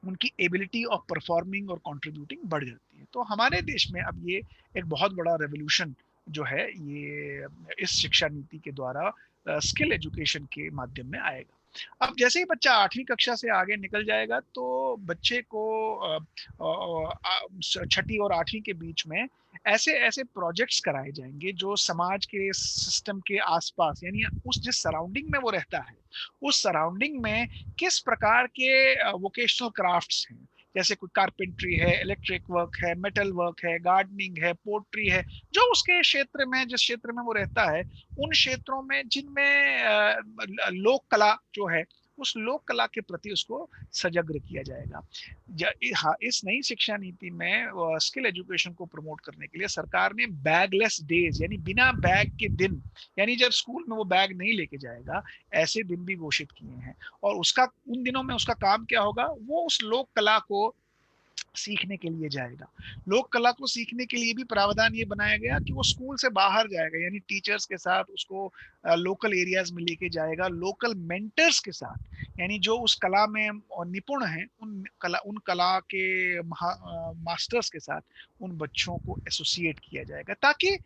उनकी एबिलिटी ऑफ परफॉर्मिंग और कंट्रीब्यूटिंग बढ़ जाती है। तो हमारे देश में अब ये एक बहुत बड़ा रेवोल्यूशन जो है ये इस शिक्षा नीति के द्वारा स्किल एजुकेशन के माध्यम में आएगा। अब जैसे ही बच्चा 8वीं कक्षा से आगे निकल जाएगा तो बच्चे को 6ठी और 8वीं के बीच में ऐसे ऐसे प्रोजेक्ट्स कराए जाएंगे जो समाज के सिस्टम के आसपास, यानी उस जिस सराउंडिंग में वो रहता है उस सराउंडिंग में किस प्रकार के वोकेशनल क्राफ्ट्स हैं, जैसे कोई कारपेंट्री है, इलेक्ट्रिक वर्क है, मेटल वर्क है, गार्डनिंग है, पोट्री है, जो उसके क्षेत्र में, जिस क्षेत्र में वो रहता है उन क्षेत्रों में जिनमें लोक कला जो है उस लोक कला के प्रति उसको सजग किया जाएगा। हाँ, इस नई शिक्षा नीति में स्किल एजुकेशन को प्रमोट करने के लिए सरकार ने बैगलेस डेज, यानी बिना बैग के दिन, यानी जब स्कूल में वो बैग नहीं लेके जाएगा, ऐसे दिन भी घोषित किए हैं। और उसका उन दिनों में उसका काम क्या होगा, वो उस लोक कला को सीखने के लिए जाएगा। लोक कला को सीखने के लिए भी प्रावधान ये बनाया गया कि वो स्कूल से बाहर जाएगा, यानी टीचर्स के साथ उसको लोकल एरियाज में लेके जाएगा, लोकल मेंटर्स के साथ, यानी जो उस कला में निपुण हैं उन कला के मास्टर्स के साथ उन बच्चों को एसोसिएट किया जाएगा, ताकि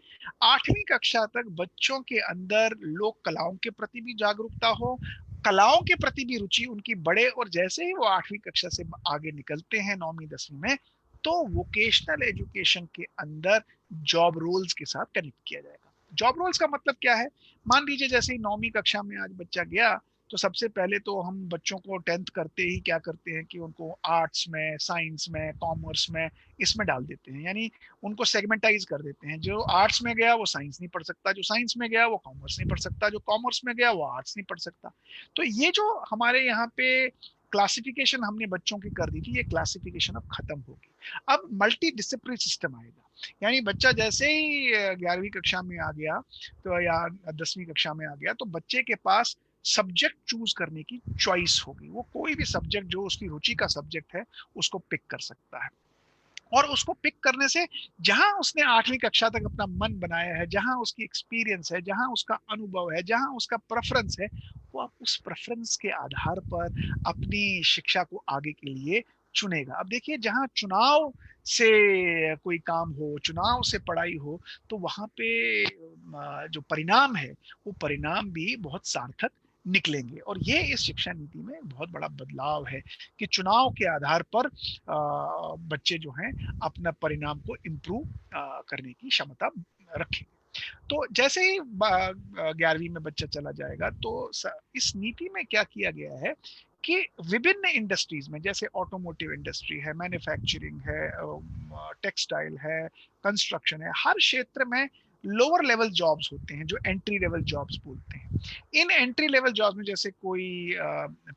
8वीं कक्षा तक बच्चों के अंदर लोक कलाओं के प्रति भी जागरूकता हो, कलाओं के प्रति भी रुचि उनकी बढ़े, और जैसे ही वो 8वीं कक्षा से आगे निकलते हैं 9वीं 10वीं में, तो वोकेशनल एजुकेशन के अंदर जॉब रोल्स के साथ कनेक्ट किया जाएगा। जॉब रोल्स का मतलब क्या है, मान लीजिए जैसे ही 9वीं कक्षा में आज बच्चा गया तो सबसे पहले तो हम बच्चों को 10th करते ही क्या करते हैं कि उनको आर्ट्स में, साइंस में, कॉमर्स में, इसमें डाल देते हैं, यानी उनको सेगमेंटाइज कर देते हैं। जो आर्ट्स में गया वो साइंस नहीं पढ़ सकता, जो साइंस में गया वो कॉमर्स नहीं पढ़ सकता, जो कॉमर्स में गया वो आर्ट्स नहीं पढ़ सकता। तो ये जो हमारे यहाँ पे क्लासिफिकेशन हमने बच्चों की कर दी थी, ये क्लासिफिकेशन अब खत्म होगी। अब मल्टी डिसिप्लिन सिस्टम आएगा, यानी बच्चा जैसे ही 11वीं कक्षा में आ गया तो या 10वीं कक्षा में आ गया तो बच्चे के पास सब्जेक्ट चूज करने की चॉइस होगी। वो कोई भी सब्जेक्ट जो उसकी रुचि का सब्जेक्ट है उसको पिक कर सकता है, और उसको पिक करने से जहां उसने 8वीं कक्षा तक अपना मन बनाया है, जहां उसकी एक्सपीरियंस है, जहां उसका अनुभव है, जहां उसका प्रेफरेंस है, वो आप उस प्रेफरेंस के आधार पर अपनी शिक्षा को आगे के लिए चुनेगा। अब देखिए, जहां चुनाव से कोई काम हो, चुनाव से पढ़ाई हो, तो वहां पे जो परिणाम है वो परिणाम भी बहुत सार्थक निकलेंगे। और ये इस शिक्षा नीति में बहुत बड़ा बदलाव है कि चुनाव के आधार पर बच्चे जो हैं अपना परिणाम को इम्प्रूव करने की क्षमता रखें। तो जैसे ही 11वीं में बच्चा चला जाएगा तो इस नीति में क्या किया गया है कि विभिन्न इंडस्ट्रीज में, जैसे ऑटोमोटिव इंडस्ट्री है, मैन्युफैक्चरिंग है, टेक्सटाइल है, कंस्ट्रक्शन है, हर क्षेत्र में लोअर लेवल जॉब्स होते हैं जो एंट्री लेवल जॉब्स बोलते हैं। इन एंट्री लेवल जॉब्स में जैसे कोई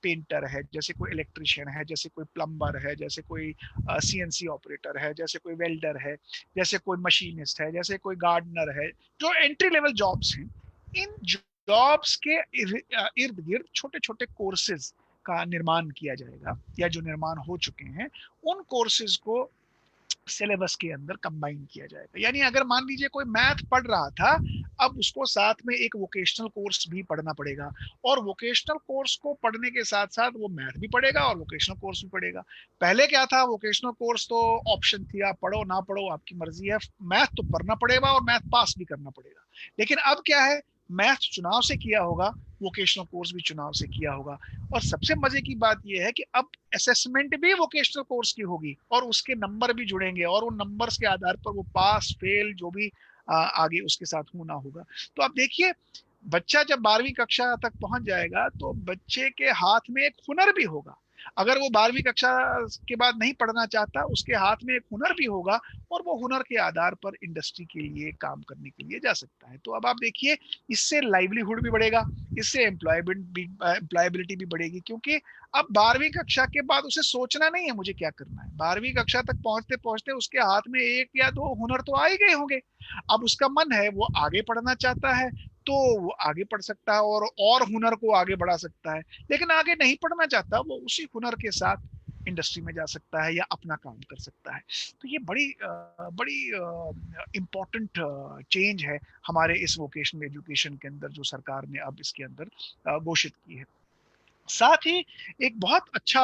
पेंटर है, जैसे कोई इलेक्ट्रिशियन है, जैसे कोई प्लम्बर है, जैसे कोई सीएनसी ऑपरेटर है, जैसे कोई वेल्डर है, जैसे कोई मशीनिस्ट है, जैसे कोई गार्डनर है, जो एंट्री लेवल जॉब्स हैं, इन जॉब्स के इर्द गिर्द छोटे छोटे कोर्सेज का निर्माण किया जाएगा, या जो निर्माण हो चुके हैं उन कोर्सेज को सिलेबस के अंदर कंबाइन किया जाएगा। यानी अगर मान लीजिए कोई मैथ पढ़ रहा था, अब उसको साथ में एक वोकेशनल कोर्स भी पढ़ना पड़ेगा, और वोकेशनल कोर्स को पढ़ने के साथ साथ वो मैथ भी पढ़ेगा और वोकेशनल कोर्स भी पढ़ेगा। पहले क्या था, वोकेशनल कोर्स तो ऑप्शन थी, आप पढ़ो ना पढ़ो आपकी मर्जी है, मैथ तो पढ़ना पड़ेगा और मैथ पास भी करना पड़ेगा। लेकिन अब क्या है, मैथ चुनाव से किया होगा, वोकेशनल कोर्स भी चुनाव से किया होगा। और सबसे मजे की बात यह है कि अब असेसमेंट भी वोकेशनल कोर्स की होगी और उसके नंबर भी जुड़ेंगे, और उन नंबर्स के आधार पर वो पास फेल जो भी आगे उसके साथ होना होगा। तो आप देखिए, बच्चा जब 12वीं कक्षा तक पहुंच जाएगा तो बच्चे के हाथ में एक हुनर भी होगा। अगर वो 12वीं कक्षा के बाद नहीं पढ़ना चाहता, उसके हाथ में एक हुनर भी होगा और वो हुनर के आधार पर इंडस्ट्री के लिए काम करने के लिए जा सकता है। तो अब आप देखिए, इससे लाइवलीहुड भी बढ़ेगा, इससे एम्प्लॉयबिलिटी भी बढ़ेगी, क्योंकि अब 12वीं कक्षा के बाद उसे सोचना नहीं है मुझे क्या करना है। 12वीं कक्षा तक पहुंचते पहुंचते उसके हाथ में एक या दो हुनर तो आ ही गए होंगे। अब उसका मन है, वो आगे पढ़ना चाहता है तो वो आगे पढ़ सकता है और हुनर को आगे बढ़ा सकता है। लेकिन आगे नहीं पढ़ना चाहता, वो उसी हुनर के साथ इंडस्ट्री में जा सकता है या अपना काम कर सकता है। तो ये बड़ी इम्पोर्टेंट चेंज है हमारे इस वोकेशनल एजुकेशन के अंदर जो सरकार ने अब इसके अंदर घोषित की है। साथ ही एक बहुत अच्छा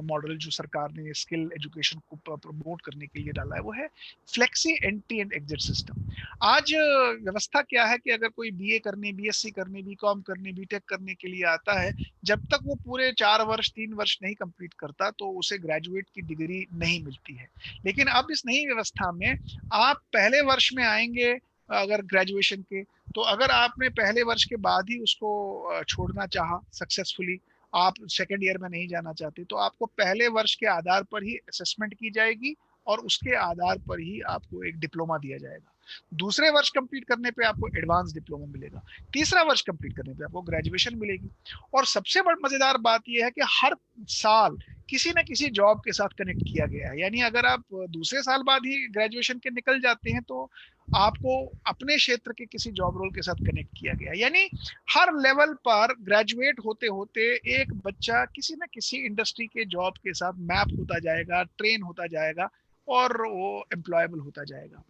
मॉडल जो सरकार ने स्किल एजुकेशन को प्रमोट करने के लिए डाला है, वो है flexi entry and exit system. आज व्यवस्था क्या है कि अगर कोई बीए करने, बीएससी करने, बीकॉम करने, बीटेक करने के लिए आता है, जब तक वो पूरे 4 वर्ष 3 वर्ष नहीं कंप्लीट करता तो उसे ग्रेजुएट की डिग्री नहीं मिलती है। लेकिन अब इस नई व्यवस्था में आप पहले वर्ष में आएंगे अगर ग्रेजुएशन के, तो अगर आपने पहले वर्ष के बाद ही उसको छोड़ना चाहा सक्सेसफुली, आप सेकेंड ईयर में नहीं जाना चाहते, तो आपको पहले वर्ष के आधार पर ही असेसमेंट की जाएगी और उसके आधार पर ही आपको एक डिप्लोमा दिया जाएगा। दूसरे वर्ष कंप्लीट करने पे आपको एडवांस डिप्लोमा मिलेगा, तीसरा वर्ष कंप्लीट करने पे आपको ग्रेजुएशन मिलेगी। और सबसे बड़ी मजेदार बात यह है कि हर साल किसी न किसी जॉब के साथ कनेक्ट किया गया है। यानी अगर आप दूसरे साल बाद ही ग्रेजुएशन के निकल जाते हैं तो आपको अपने क्षेत्र के किसी जॉब रोल के साथ कनेक्ट किया गया। यानी हर लेवल पर ग्रेजुएट होते होते एक बच्चा किसी न किसी इंडस्ट्री के जॉब के साथ मैप होता जाएगा, ट्रेन होता जाएगा और वो एम्प्लॉयबल होता जाएगा।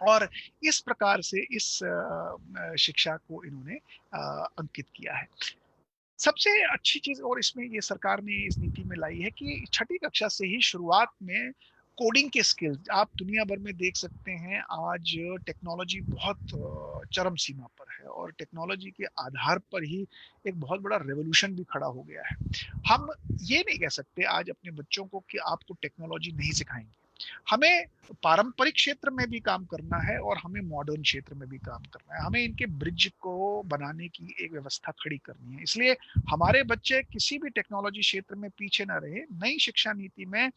और इस प्रकार से इस शिक्षा को इन्होंने अंकित किया है। सबसे अच्छी चीज और इसमें ये सरकार ने इस नीति में लाई है कि छठी कक्षा से ही शुरुआत में कोडिंग के स्किल्स, आप दुनिया भर में देख सकते हैं आज टेक्नोलॉजी बहुत चरम सीमा पर है और टेक्नोलॉजी के आधार पर ही एक बहुत बड़ा रेवोल्यूशन भी खड़ा हो गया है। हम ये नहीं कह सकते आज अपने बच्चों को कि आपको टेक्नोलॉजी नहीं सिखाएंगे। हमें पारंपरिक क्षेत्र में भी काम करना है और हमें मॉडर्न क्षेत्र में भी काम करना है। हमें इनके ब्रिज को बनाने की एक व्यवस्था खड़ी करनी है। इसलिए हमारे बच्चे किसी भी टेक्नोलॉजी क्षेत्र में पीछे ना रहे। नई शिक्षा नीति में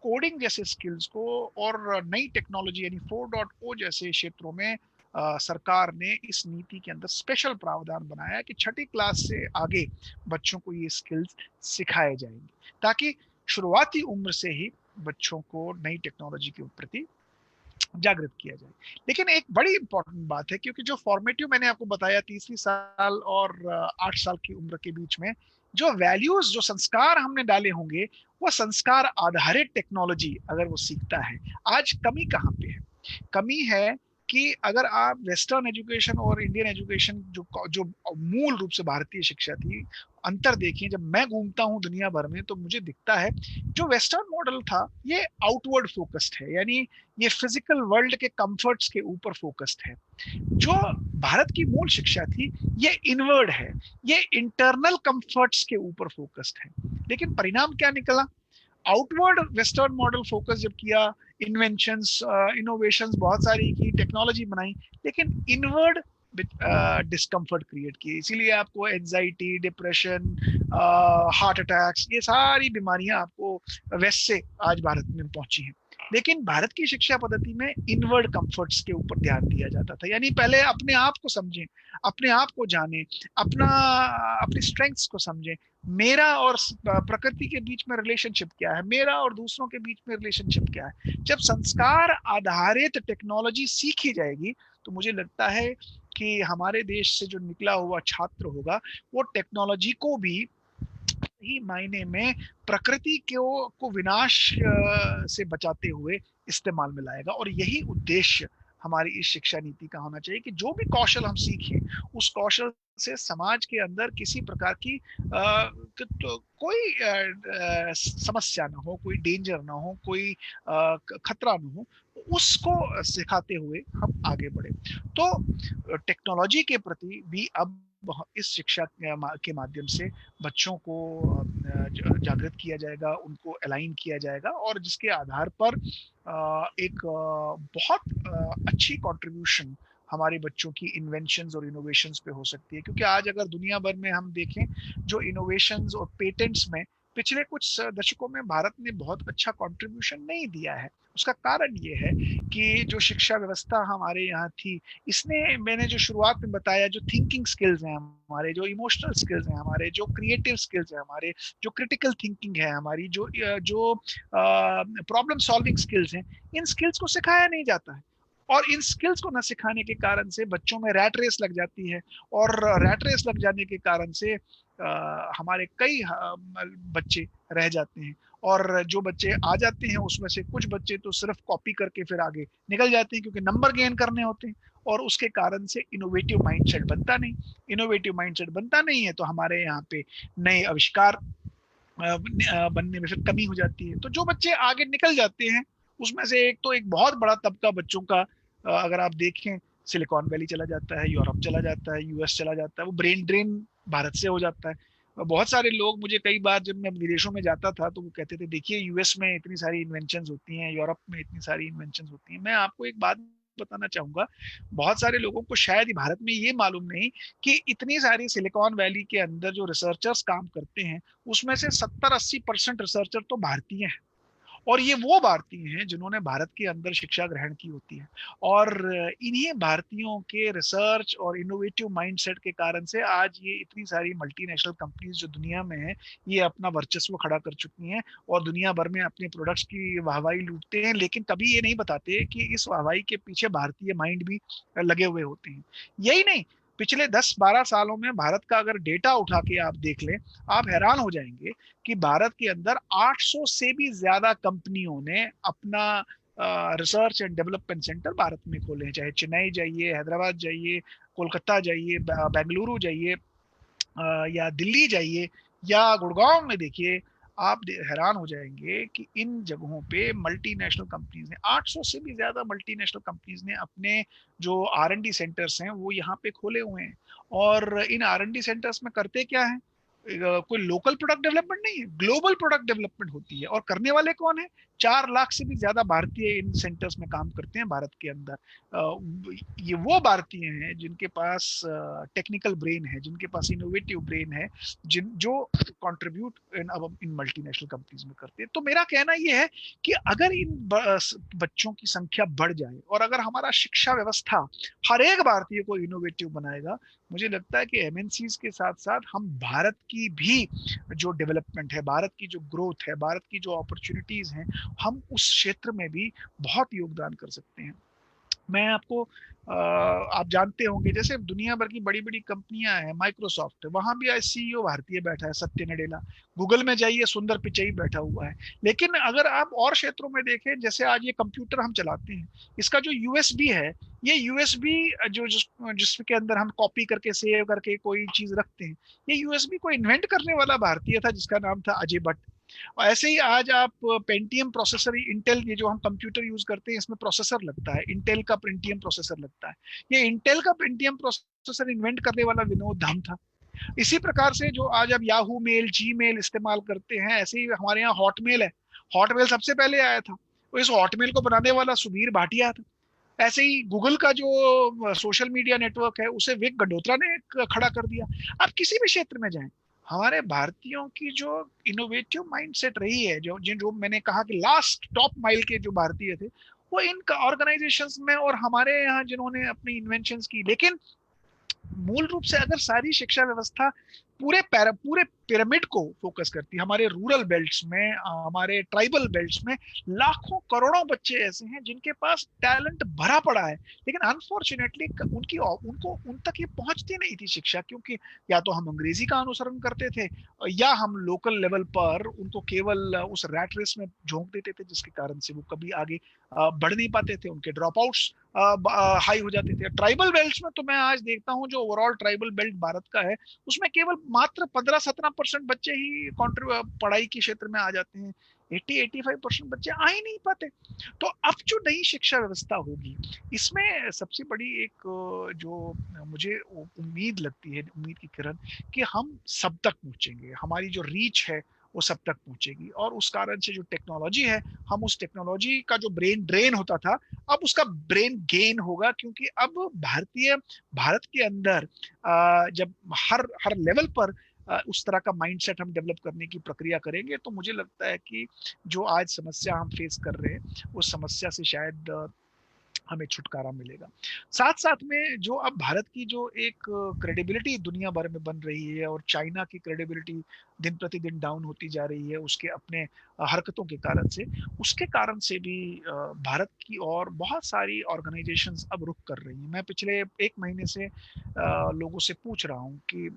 कोडिंग जैसे स्किल्स को और नई टेक्नोलॉजी यानी 4.0 जैसे क्षेत्रों में सरकार ने इस नीति के अंदर स्पेशल प्रावधान बनाया कि छठी क्लास से आगे बच्चों को ये स्किल्स सिखाए जाएंगे ताकि शुरुआती उम्र से ही बच्चों को नई टेक्नोलॉजी के प्रति जागृत किया जाए। लेकिन एक बड़ी इंपॉर्टेंट बात है, क्योंकि जो फॉर्मेटिव मैंने आपको बताया 30वीं साल और 8 साल की उम्र के बीच में जो वैल्यूज, जो संस्कार हमने डाले होंगे, वो संस्कार आधारित टेक्नोलॉजी अगर वो सीखता है। आज कमी कहाँ पे है? कमी है कि अगर आप वेस्टर्न एजुकेशन और इंडियन एजुकेशन जो जो मूल रूप से भारतीय शिक्षा थी, अंतर देखिए, जब मैं घूमता हूँ दुनिया भर में तो मुझे दिखता है जो वेस्टर्न मॉडल था ये आउटवर्ड फोकस्ड है, यानी ये फिजिकल वर्ल्ड के कंफर्ट्स के ऊपर फोकस्ड है। जो भारत की मूल शिक्षा थी ये इनवर्ड है, ये इंटरनल कंफर्ट्स के ऊपर फोकस्ड है। लेकिन परिणाम क्या निकला? आउटवर्ड वेस्टर्न मॉडल फोकस जब किया, इन्वेंशंस इनोवेशंस बहुत सारी की, टेक्नोलॉजी बनाई, लेकिन इनवर्ड डिस्कम्फर्ट क्रिएट किए। इसीलिए आपको एंजाइटी, डिप्रेशन, हार्ट अटैक्स, ये सारी बीमारियां आपको वेस्ट से आज भारत में पहुंची हैं। लेकिन भारत की शिक्षा पद्धति में इनवर्ड कंफर्ट्स के ऊपर ध्यान दिया जाता था, यानी पहले अपने आप को समझें, अपने आप को जानें, अपनी स्ट्रेंथ्स को समझें, मेरा और प्रकृति के बीच में रिलेशनशिप क्या है, मेरा और दूसरों के बीच में रिलेशनशिप क्या है। जब संस्कार आधारित टेक्नोलॉजी सीखी जाएगी तो मुझे लगता है कि हमारे देश से जो निकला हुआ छात्र होगा वो टेक्नोलॉजी को भी ही मायने में प्रकृति को विनाश से बचाते हुए इस्तेमाल में लाएगा। और यही उद्देश्य हमारी इस शिक्षा नीति का होना चाहिए कि जो भी कौशल हम सीखें उस कौशल से समाज के अंदर किसी प्रकार की कोई समस्या ना हो, कोई डेंजर ना हो, कोई खतरा ना हो, उसको सिखाते हुए हम आगे बढ़े। तो टेक्नोलॉजी के प्रति भी अब इस शिक्षा के माध्यम से बच्चों को जागृत किया जाएगा, उनको अलाइन किया जाएगा, और जिसके आधार पर एक बहुत अच्छी कंट्रीब्यूशन हमारे बच्चों की इन्वेंशंस और इनोवेशंस पे हो सकती है। क्योंकि आज अगर दुनिया भर में हम देखें जो इनोवेशंस और पेटेंट्स में पिछले कुछ दशकों में भारत ने बहुत अच्छा कंट्रीब्यूशन नहीं दिया है। उसका कारण ये है कि जो शिक्षा व्यवस्था हमारे यहाँ थी, इसने, मैंने जो शुरुआत में बताया, जो थिंकिंग स्किल्स हैं हमारे, जो इमोशनल स्किल्स हैं हमारे, जो क्रिएटिव स्किल्स हैं हमारे, जो क्रिटिकल थिंकिंग है हमारी, जो प्रॉब्लम सॉल्विंग स्किल्स हैं, इन स्किल्स को सिखाया नहीं जाता है। और इन स्किल्स को न सिखाने के कारण से बच्चों में रैट रेस लग जाती है, और रैट रेस लग जाने के कारण से हमारे कई बच्चे रह जाते हैं। और जो बच्चे आ जाते हैं उसमें से कुछ बच्चे तो सिर्फ कॉपी करके फिर आगे निकल जाते हैं, क्योंकि नंबर गेन करने होते हैं, और उसके कारण से इनोवेटिव माइंडसेट बनता नहीं। इनोवेटिव माइंडसेट बनता नहीं है तो हमारे यहाँ पे नए आविष्कार बनने में फिर कमी हो जाती है। तो जो बच्चे आगे निकल जाते हैं उसमें से एक बहुत बड़ा तबका बच्चों का, अगर आप देखें, सिलिकॉन वैली चला जाता है, यूरोप चला जाता है, यूएस चला जाता है, वो ब्रेन ड्रेन भारत से हो जाता है। बहुत सारे लोग, मुझे कई बार जब मैं विदेशों में जाता था तो वो कहते थे देखिए यूएस में इतनी सारी इन्वेंशंस होती हैं, यूरोप में इतनी सारी इन्वेंशंस होती हैं। मैं आपको एक बात बताना चाहूंगा, बहुत सारे लोगों को शायद ही भारत में ये मालूम नहीं कि इतनी सारी सिलिकॉन वैली के अंदर जो रिसर्चर्स काम करते हैं उसमें से 70-80% रिसर्चर तो भारतीय हैं, और ये वो भारतीय हैं जिन्होंने भारत के अंदर शिक्षा ग्रहण की होती है। और इन्हीं भारतीयों के रिसर्च और इनोवेटिव माइंडसेट के कारण से आज ये इतनी सारी मल्टीनेशनल कंपनीज जो दुनिया में है ये अपना वर्चस्व खड़ा कर चुकी हैं और दुनिया भर में अपने प्रोडक्ट्स की वाहवाही लूटते हैं, लेकिन कभी ये नहीं बताते कि इस वाहवाही के पीछे भारतीय माइंड भी लगे हुए होते हैं। यही नहीं, पिछले 10-12 सालों में भारत का अगर डेटा उठा के आप देख लें, आप हैरान हो जाएंगे कि भारत के अंदर 800 से भी ज्यादा कंपनियों ने अपना research and development centre Bharat में खोले हैं। चाहे चेन्नई जाइए, हैदराबाद जाइए, कोलकाता जाइए, बेंगलुरु जाइए, या दिल्ली जाइए, या गुड़गांव में देखिए, आप हैरान हो जाएंगे कि इन जगहों पे मल्टीनेशनल कंपनीज ने, 800 से भी ज्यादा मल्टीनेशनल कंपनीज ने अपने जो R&D सेंटर्स हैं वो यहाँ पे खोले हुए हैं। और इन R&D सेंटर्स में करते क्या है, कोई लोकल प्रोडक्ट डेवलपमेंट नहीं है, ग्लोबल प्रोडक्ट डेवलपमेंट होती है। और करने वाले कौन है? 4 लाख से भी ज्यादा भारतीय इन सेंटर्स में काम करते हैं भारत के अंदर। ये वो भारतीय हैं जिनके पास टेक्निकल ब्रेन है, जिनके पास इनोवेटिव ब्रेन है, जो कंट्रीब्यूट इन मल्टीनेशनल कंपनीज में करते हैं। तो मेरा कहना ये है कि अगर इन बच्चों की संख्या बढ़ जाए और अगर हमारा शिक्षा व्यवस्था हर एक भारतीय को इनोवेटिव बनाएगा, मुझे लगता है कि एमएनसीज के साथ साथ हम भारत की भी जो डेवलपमेंट है, भारत की जो ग्रोथ है, भारत की जो अपॉर्चुनिटीज हैं, हम उस क्षेत्र में भी बहुत योगदान कर सकते हैं। मैं आपको आप जानते होंगे जैसे दुनिया भर की बड़ी बड़ी कंपनियां हैं, माइक्रोसॉफ्ट है, वहां भी आज सीईओ भारतीय बैठा है, सत्य नडेला। गूगल में जाइए, सुंदर पिचई बैठा हुआ है। लेकिन अगर आप और क्षेत्रों में देखें, जैसे आज ये कंप्यूटर हम चलाते हैं, इसका जो यूएसबी है, ये यूएसबी जिसके अंदर हम कॉपी करके सेव करके कोई चीज रखते हैं, ये यूएसबी को इन्वेंट करने वाला भारतीय था जिसका नाम था अजय भट्ट। और ऐसे ही आज आप पेंटियम प्रोसेसर, इंटेल, ये जो हम कंप्यूटर यूज करते हैं इसमें प्रोसेसर लगता है, इंटेल का पेंटियम प्रोसेसर लगता है। ये इंटेल का पेंटियम प्रोसेसर इन्वेंट करने वाला विनोद धाम था। इसी प्रकार से जो आज आप याहू मेल, जी मेल इस्तेमाल करते हैं, ऐसे ही हमारे यहाँ हॉटमेल है। हॉटमेल सबसे पहले आया था, तो इस हॉटमेल को बनाने वाला सुधीर भाटिया था। ऐसे ही गूगल का जो सोशल मीडिया नेटवर्क है, उसे विक गडोत्रा ने खड़ा कर दिया। आप किसी भी क्षेत्र में जाएं, हमारे भारतीयों की जो इनोवेटिव माइंडसेट रही है, जो मैंने कहा कि लास्ट टॉप माइल के जो भारतीय थे, वो इन ऑर्गेनाइजेशंस में और हमारे यहाँ जिन्होंने अपनी इन्वेंशंस की। लेकिन मूल रूप से अगर सारी शिक्षा व्यवस्था पूरे पिरामिड को फोकस करती है, हमारे रूरल बेल्ट्स में, हमारे ट्राइबल बेल्ट्स में लाखों करोड़ों बच्चे ऐसे हैं जिनके पास टैलेंट भरा पड़ा है, लेकिन अनफॉर्चुनेटली उनको उन तक ये पहुंचती नहीं थी शिक्षा, क्योंकि या तो हम अंग्रेजी का अनुसरण करते थे या हम लोकल लेवल पर उनको केवल उस रैट रेस में झोंक देते थे, जिसके कारण से वो कभी आगे बढ़ नहीं पाते थे, उनके ड्रॉप आउट्स हाई हो जाते थे। ट्राइबल बेल्ट में तो मैं आज देखता हूँ जो ओवरऑल ट्राइबल बेल्ट भारत का है, उसमें केवल मात्र 15-17% बच्चे ही पढ़ाई के क्षेत्र में आ जाते हैं। 80-85% बच्चे आ ही नहीं पाते। तो अब जो नई शिक्षा व्यवस्था होगी, इसमें सबसे बड़ी एक जो मुझे उम्मीद लगती है, उम्मीद की किरण, कि हम सब तक पहुंचेंगे, हमारी जो रीच है वो सब तक पहुंचेगी, और उस कारण से जो टेक्नोलॉजी है, हम उस टेक्नोलॉजी का जो ब्रेन ड्रेन होता था, अब उसका ब्रेन गेन होगा, क्योंकि अब भारत के अंदर जब हर हर लेवल पर उस तरह का माइंडसेट हम डेवलप करने की प्रक्रिया करेंगे, तो मुझे लगता है कि जो आज समस्या हम फेस कर रहे हैं, उस समस्या से शायद हमें छुटकारा मिलेगा। साथ साथ में जो अब भारत की जो एक क्रेडिबिलिटी दुनिया भर में बन रही है, और चाइना की क्रेडिबिलिटी दिन प्रतिदिन डाउन होती जा रही है उसके अपने हरकतों के कारण से, उसके कारण से भी भारत की और बहुत सारी ऑर्गेनाइजेशंस अब रुक कर रही हैं। मैं पिछले 1 महीने से लोगों से पूछ रहा हूँ कि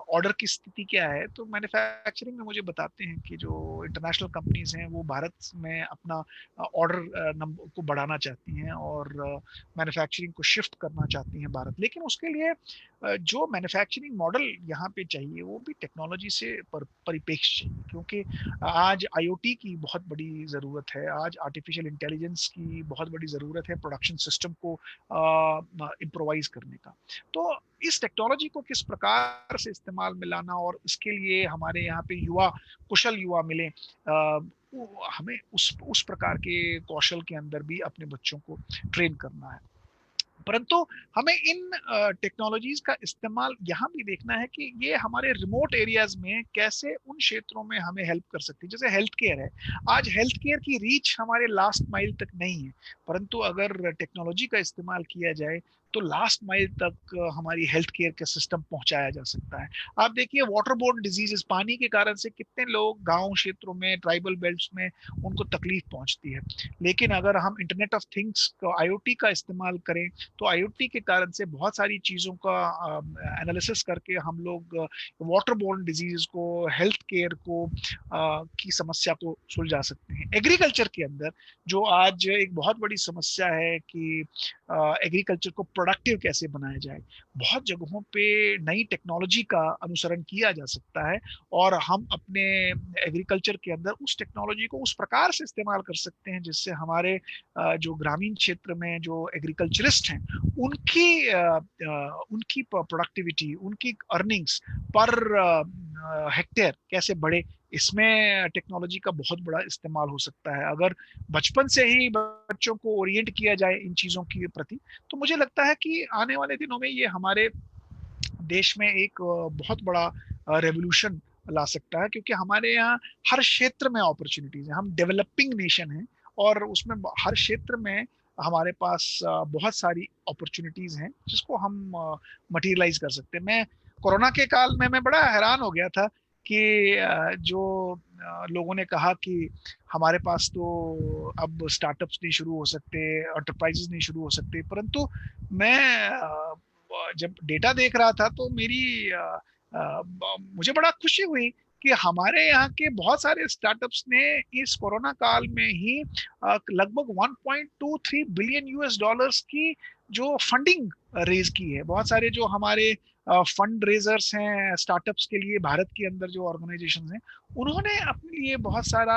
ऑर्डर की स्थिति क्या है, तो मैन्युफैक्चरिंग में मुझे बताते हैं कि जो इंटरनेशनल कंपनीज हैं वो भारत में अपना ऑर्डर नंबर को बढ़ाना चाहती हैं और मैन्युफैक्चरिंग को शिफ्ट करना चाहती हैं भारत। लेकिन उसके लिए जो मैन्युफैक्चरिंग मॉडल यहाँ पे चाहिए वो भी टेक्नोलॉजी से परिपेक्ष चाहिए, क्योंकि आज आईओटी की बहुत बड़ी ज़रूरत है, आज आर्टिफिशियल इंटेलिजेंस की बहुत बड़ी ज़रूरत है प्रोडक्शन सिस्टम को इम्प्रोवाइज करने का। तो इस टेक्नोलॉजी को किस प्रकार से इस्तेमाल में लाना, और इसके लिए हमारे यहाँ पे कुशल युवा मिले, हमें उस प्रकार के कौशल के अंदर भी अपने बच्चों को ट्रेन करना है। परंतु हमें इन टेक्नोलॉजीज का इस्तेमाल यहाँ भी देखना है कि ये हमारे रिमोट एरियाज में कैसे उन क्षेत्रों में हमें हेल्प कर सकती है। जैसे हेल्थ केयर है, आज हेल्थ केयर की रीच हमारे लास्ट माइल तक नहीं है, परंतु अगर टेक्नोलॉजी का इस्तेमाल किया जाए तो लास्ट माइल तक हमारी हेल्थ केयर का सिस्टम पहुंचाया जा सकता है। आप देखिए वाटर बोर्न डिजीजेस, पानी के कारण से कितने लोग गांव क्षेत्रों में, ट्राइबल बेल्ट्स में उनको तकलीफ पहुंचती है, लेकिन अगर हम इंटरनेट ऑफ थिंग्स का, आईओटी का इस्तेमाल करें, तो आईओटी के कारण से बहुत सारी चीजों का एनालिसिस करके हम लोग वाटर बोर्न डिजीज को, हेल्थ केयर को की समस्या को सुलझा सकते हैं। एग्रीकल्चर के अंदर जो आज एक बहुत बड़ी समस्या है कि एग्रीकल्चर को प्रोडक्टिव कैसे बनाया जाए, बहुत जगहों पे नई टेक्नोलॉजी का अनुसरण किया जा सकता है, और हम अपने एग्रीकल्चर के अंदर उस टेक्नोलॉजी को उस प्रकार से इस्तेमाल कर सकते हैं जिससे हमारे जो ग्रामीण क्षेत्र में जो एग्रीकल्चरिस्ट हैं उनकी प्रोडक्टिविटी, उनकी अर्निंग्स पर हेक्टेयर कैसे बढ़े, इसमें टेक्नोलॉजी का बहुत बड़ा इस्तेमाल हो सकता है। अगर बचपन से ही बच्चों को ओरिएंट किया जाए इन चीजों के प्रति, तो मुझे लगता है कि आने वाले दिनों में ये हमारे देश में एक बहुत बड़ा रेवोल्यूशन ला सकता है, क्योंकि हमारे यहाँ हर क्षेत्र में अपॉर्चुनिटीज है। हम डेवलपिंग नेशन हैं और उसमें हर क्षेत्र में हमारे पास बहुत सारी अपॉर्चुनिटीज हैं जिसको हम मटेरियलाइज कर सकते हैं। मैं कोरोना के काल में मैं बड़ा हैरान हो गया था कि जो लोगों ने कहा कि हमारे पास तो अब स्टार्टअप्स नहीं शुरू हो सकते, एंटरप्राइजेस नहीं शुरू हो सकते, परंतु मैं जब डेटा देख रहा था तो मुझे बड़ा खुशी हुई कि हमारे यहाँ के बहुत सारे स्टार्टअप्स ने इस कोरोना काल में ही लगभग 1.23 बिलियन यूएस डॉलर्स की जो फंडिंग रेज की है। बहुत सारे जो हमारे फंड रेजर्स हैं स्टार्टअप्स के लिए भारत के अंदर, जो ऑर्गेनाइजेशंस हैं, उन्होंने अपने लिए बहुत सारा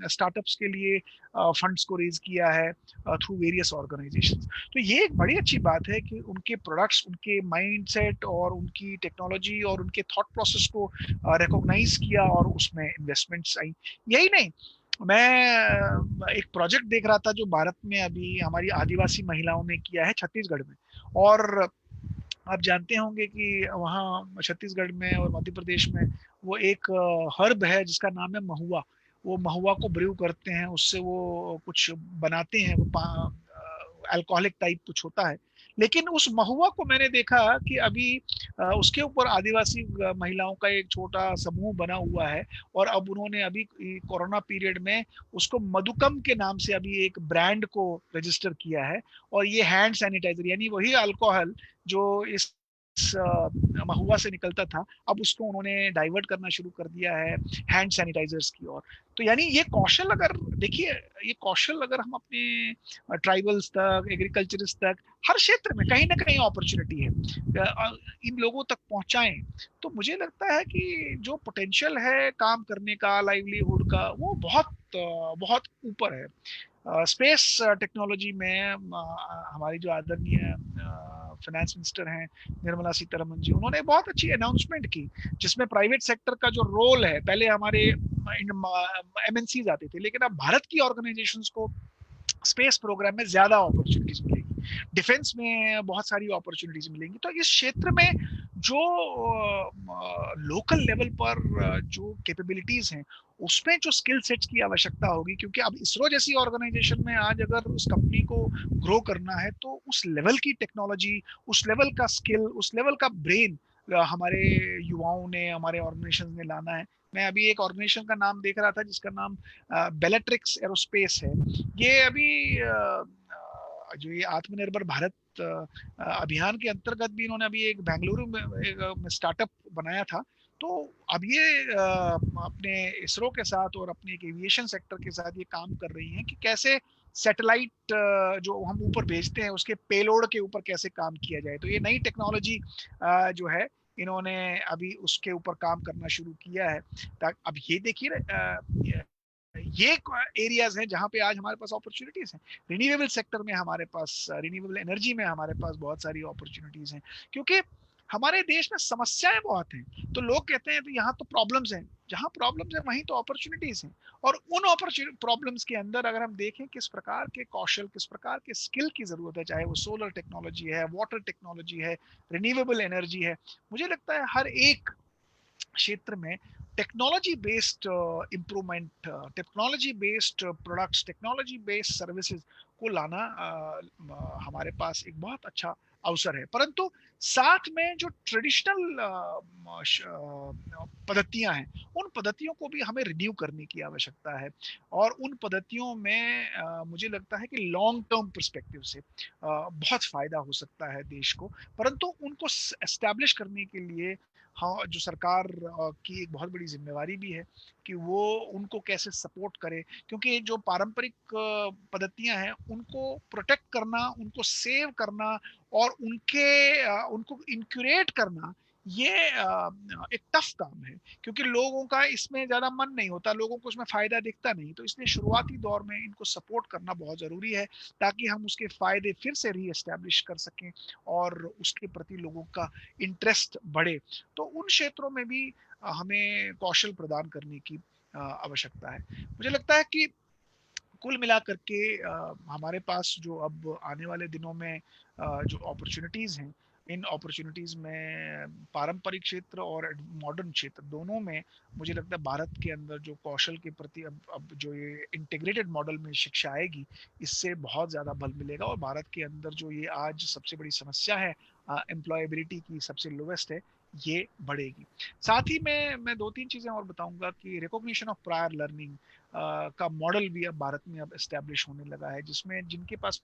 स्टार्टअप्स के लिए फंड्स को रेज किया है थ्रू वेरियस ऑर्गेनाइजेशंस। तो ये एक बड़ी अच्छी बात है कि उनके प्रोडक्ट्स, उनके माइंडसेट और उनकी टेक्नोलॉजी और उनके थॉट प्रोसेस को रिकॉग्नाइज किया और उसमें इन्वेस्टमेंट्स आई। यही नहीं, मैं एक प्रोजेक्ट देख रहा था जो भारत में अभी हमारी आदिवासी महिलाओं ने किया है छत्तीसगढ़ में। और आप जानते होंगे कि वहाँ छत्तीसगढ़ में और मध्य प्रदेश में वो एक हर्ब है जिसका नाम है महुआ। वो महुआ को ब्रू करते हैं, उससे वो कुछ बनाते हैं, वो अल्कोहलिक टाइप कुछ होता है। लेकिन उस महुआ को मैंने देखा कि अभी उसके ऊपर आदिवासी महिलाओं का एक छोटा समूह बना हुआ है। और अब उन्होंने अभी कोरोना पीरियड में उसको मधुकम के नाम से अभी एक ब्रांड को रजिस्टर किया है। और ये हैंड सैनिटाइजर, यानी वही अल्कोहल जो इस महुआ से निकलता था, अब उसको उन्होंने डाइवर्ट करना शुरू कर दिया है हैंड सैनिटाइजर्स की ओर। तो यानी ये कौशल, अगर देखिए, ये कौशल अगर हम अपने ट्राइबल्स तक, एग्रीकल्चरिस्ट तक, हर क्षेत्र में कहीं ना कहीं अपॉर्चुनिटी है, इन लोगों तक पहुंचाएं, तो मुझे लगता है कि जो पोटेंशियल है काम करने का, लाइवलीहुड का, वो बहुत ऊपर है। स्पेस टेक्नोलॉजी में हमारी जो आदरणीय फाइनेंस मिनिस्टर हैं निर्मला सीतारमन जी, उन्होंने बहुत अच्छी अनाउंसमेंट की जिसमें प्राइवेट सेक्टर का जो रोल है, पहले हमारे एमएनसीज आते थे, लेकिन अब भारत की ऑर्गेनाइजेशंस को स्पेस प्रोग्राम में ज्यादा अपॉर्चुनिटीज मिलेगी, डिफेंस में बहुत सारी अपॉर्चुनिटीज मिलेंगी। तो इस क्षेत्र में जो लोकल लेवल पर जो कैपेबिलिटीज हैं, उसमें जो स्किल सेट्स की आवश्यकता होगी, क्योंकि अब इसरो जैसी ऑर्गेनाइजेशन में आज अगर उस कंपनी को ग्रो करना है तो उस लेवल की टेक्नोलॉजी, उस लेवल का स्किल, उस लेवल का ब्रेन हमारे युवाओं ने, हमारे ऑर्गेनाइजेशन ने लाना है। मैं अभी एक ऑर्गेनाइजेशन का नाम देख रहा था जिसका नाम बेलेट्रिक्स एरोस्पेस है। ये अभी जो ये आत्मनिर्भर भारत अभियान के अंतर्गत भी इन्होंने अभी एक बेंगलुरु में एक स्टार्टअप बनाया था। तो अब ये अपने इसरो के साथ और अपने एक एविएशन सेक्टर के साथ ये काम कर रही हैं कि कैसे सैटेलाइट जो हम ऊपर भेजते हैं उसके पेलोड के ऊपर कैसे काम किया जाए। तो ये नई टेक्नोलॉजी जो है, इन्होंने अभी उसके ऊपर काम करना शुरू किया है। अब ये देखिए, ये एरियाज हैं जहां पे आज हमारे पास अपॉर्चुनिटीज हैं। रिन्यूएबल सेक्टर में हमारे पास, रिन्यूएबल एनर्जी में हमारे पास बहुत सारी अपॉर्चुनिटीज हैं, क्योंकि हमारे देश में समस्याएं बहुत हैं। तो लोग कहते हैं तो यहाँ तो प्रॉब्लम्स हैं, जहाँ प्रॉब्लम्स हैं वहीं तो अपॉर्चुनिटीज हैं। और उन प्रॉब्लम्स के अंदर अगर हम देखें किस प्रकार के कौशल, किस प्रकार के स्किल की जरूरत है, चाहे वो सोलर टेक्नोलॉजी है, वाटर टेक्नोलॉजी है, रिन्यूएबल एनर्जी है, मुझे लगता है हर एक क्षेत्र में technology based improvement, technology based products, technology based services को लाना हमारे पास एक बहुत अच्छा अवसर है। परंतु साथ में जो ट्रेडिशनल पद्धतियां हैं, उन पद्धतियों को भी हमें रिन्यू करने की आवश्यकता है। और उन पद्धतियों में मुझे लगता है कि लॉन्ग टर्म पर्सपेक्टिव से बहुत फायदा हो सकता है देश को। परंतु उनको एस्टैब्लिश करने के लिए हाँ, जो सरकार की एक बहुत बड़ी जिम्मेवारी भी है कि वो उनको कैसे सपोर्ट करे, क्योंकि जो पारंपरिक पद्धतियां हैं उनको प्रोटेक्ट करना, उनको सेव करना और उनको इनक्यूरेट करना, ये एक टफ काम है, क्योंकि लोगों का इसमें ज्यादा मन नहीं होता, लोगों को उसमें फायदा दिखता नहीं। तो इसलिए शुरुआती दौर में इनको सपोर्ट करना बहुत जरूरी है, ताकि हम उसके फायदे फिर से री एस्टैब्लिश कर सकें और उसके प्रति लोगों का इंटरेस्ट बढ़े। तो उन क्षेत्रों में भी हमें कौशल प्रदान करने की आवश्यकता है। मुझे लगता है कि कुल मिलाकर के हमारे पास जो अब आने वाले दिनों में जो अपॉर्चुनिटीज हैं, इन अपॉर्चुनिटीज में पारंपरिक क्षेत्र और मॉडर्न क्षेत्र दोनों में मुझे लगता है भारत के अंदर जो कौशल के प्रति अब जो ये इंटीग्रेटेड मॉडल में शिक्षा आएगी, इससे बहुत ज़्यादा बल मिलेगा। और भारत के अंदर जो ये आज सबसे बड़ी समस्या है, एम्प्लॉयबिलिटी की सबसे लोवेस्ट है, ये बढ़ेगी। साथ ही मैं 2-3 चीजें और बताऊंगा कि रिकॉग्निशन ऑफ प्रायर लर्निंग का मॉडल भी अब भारत में अब एस्टेब्लिश होने लगा है, जिसमें जिनके पास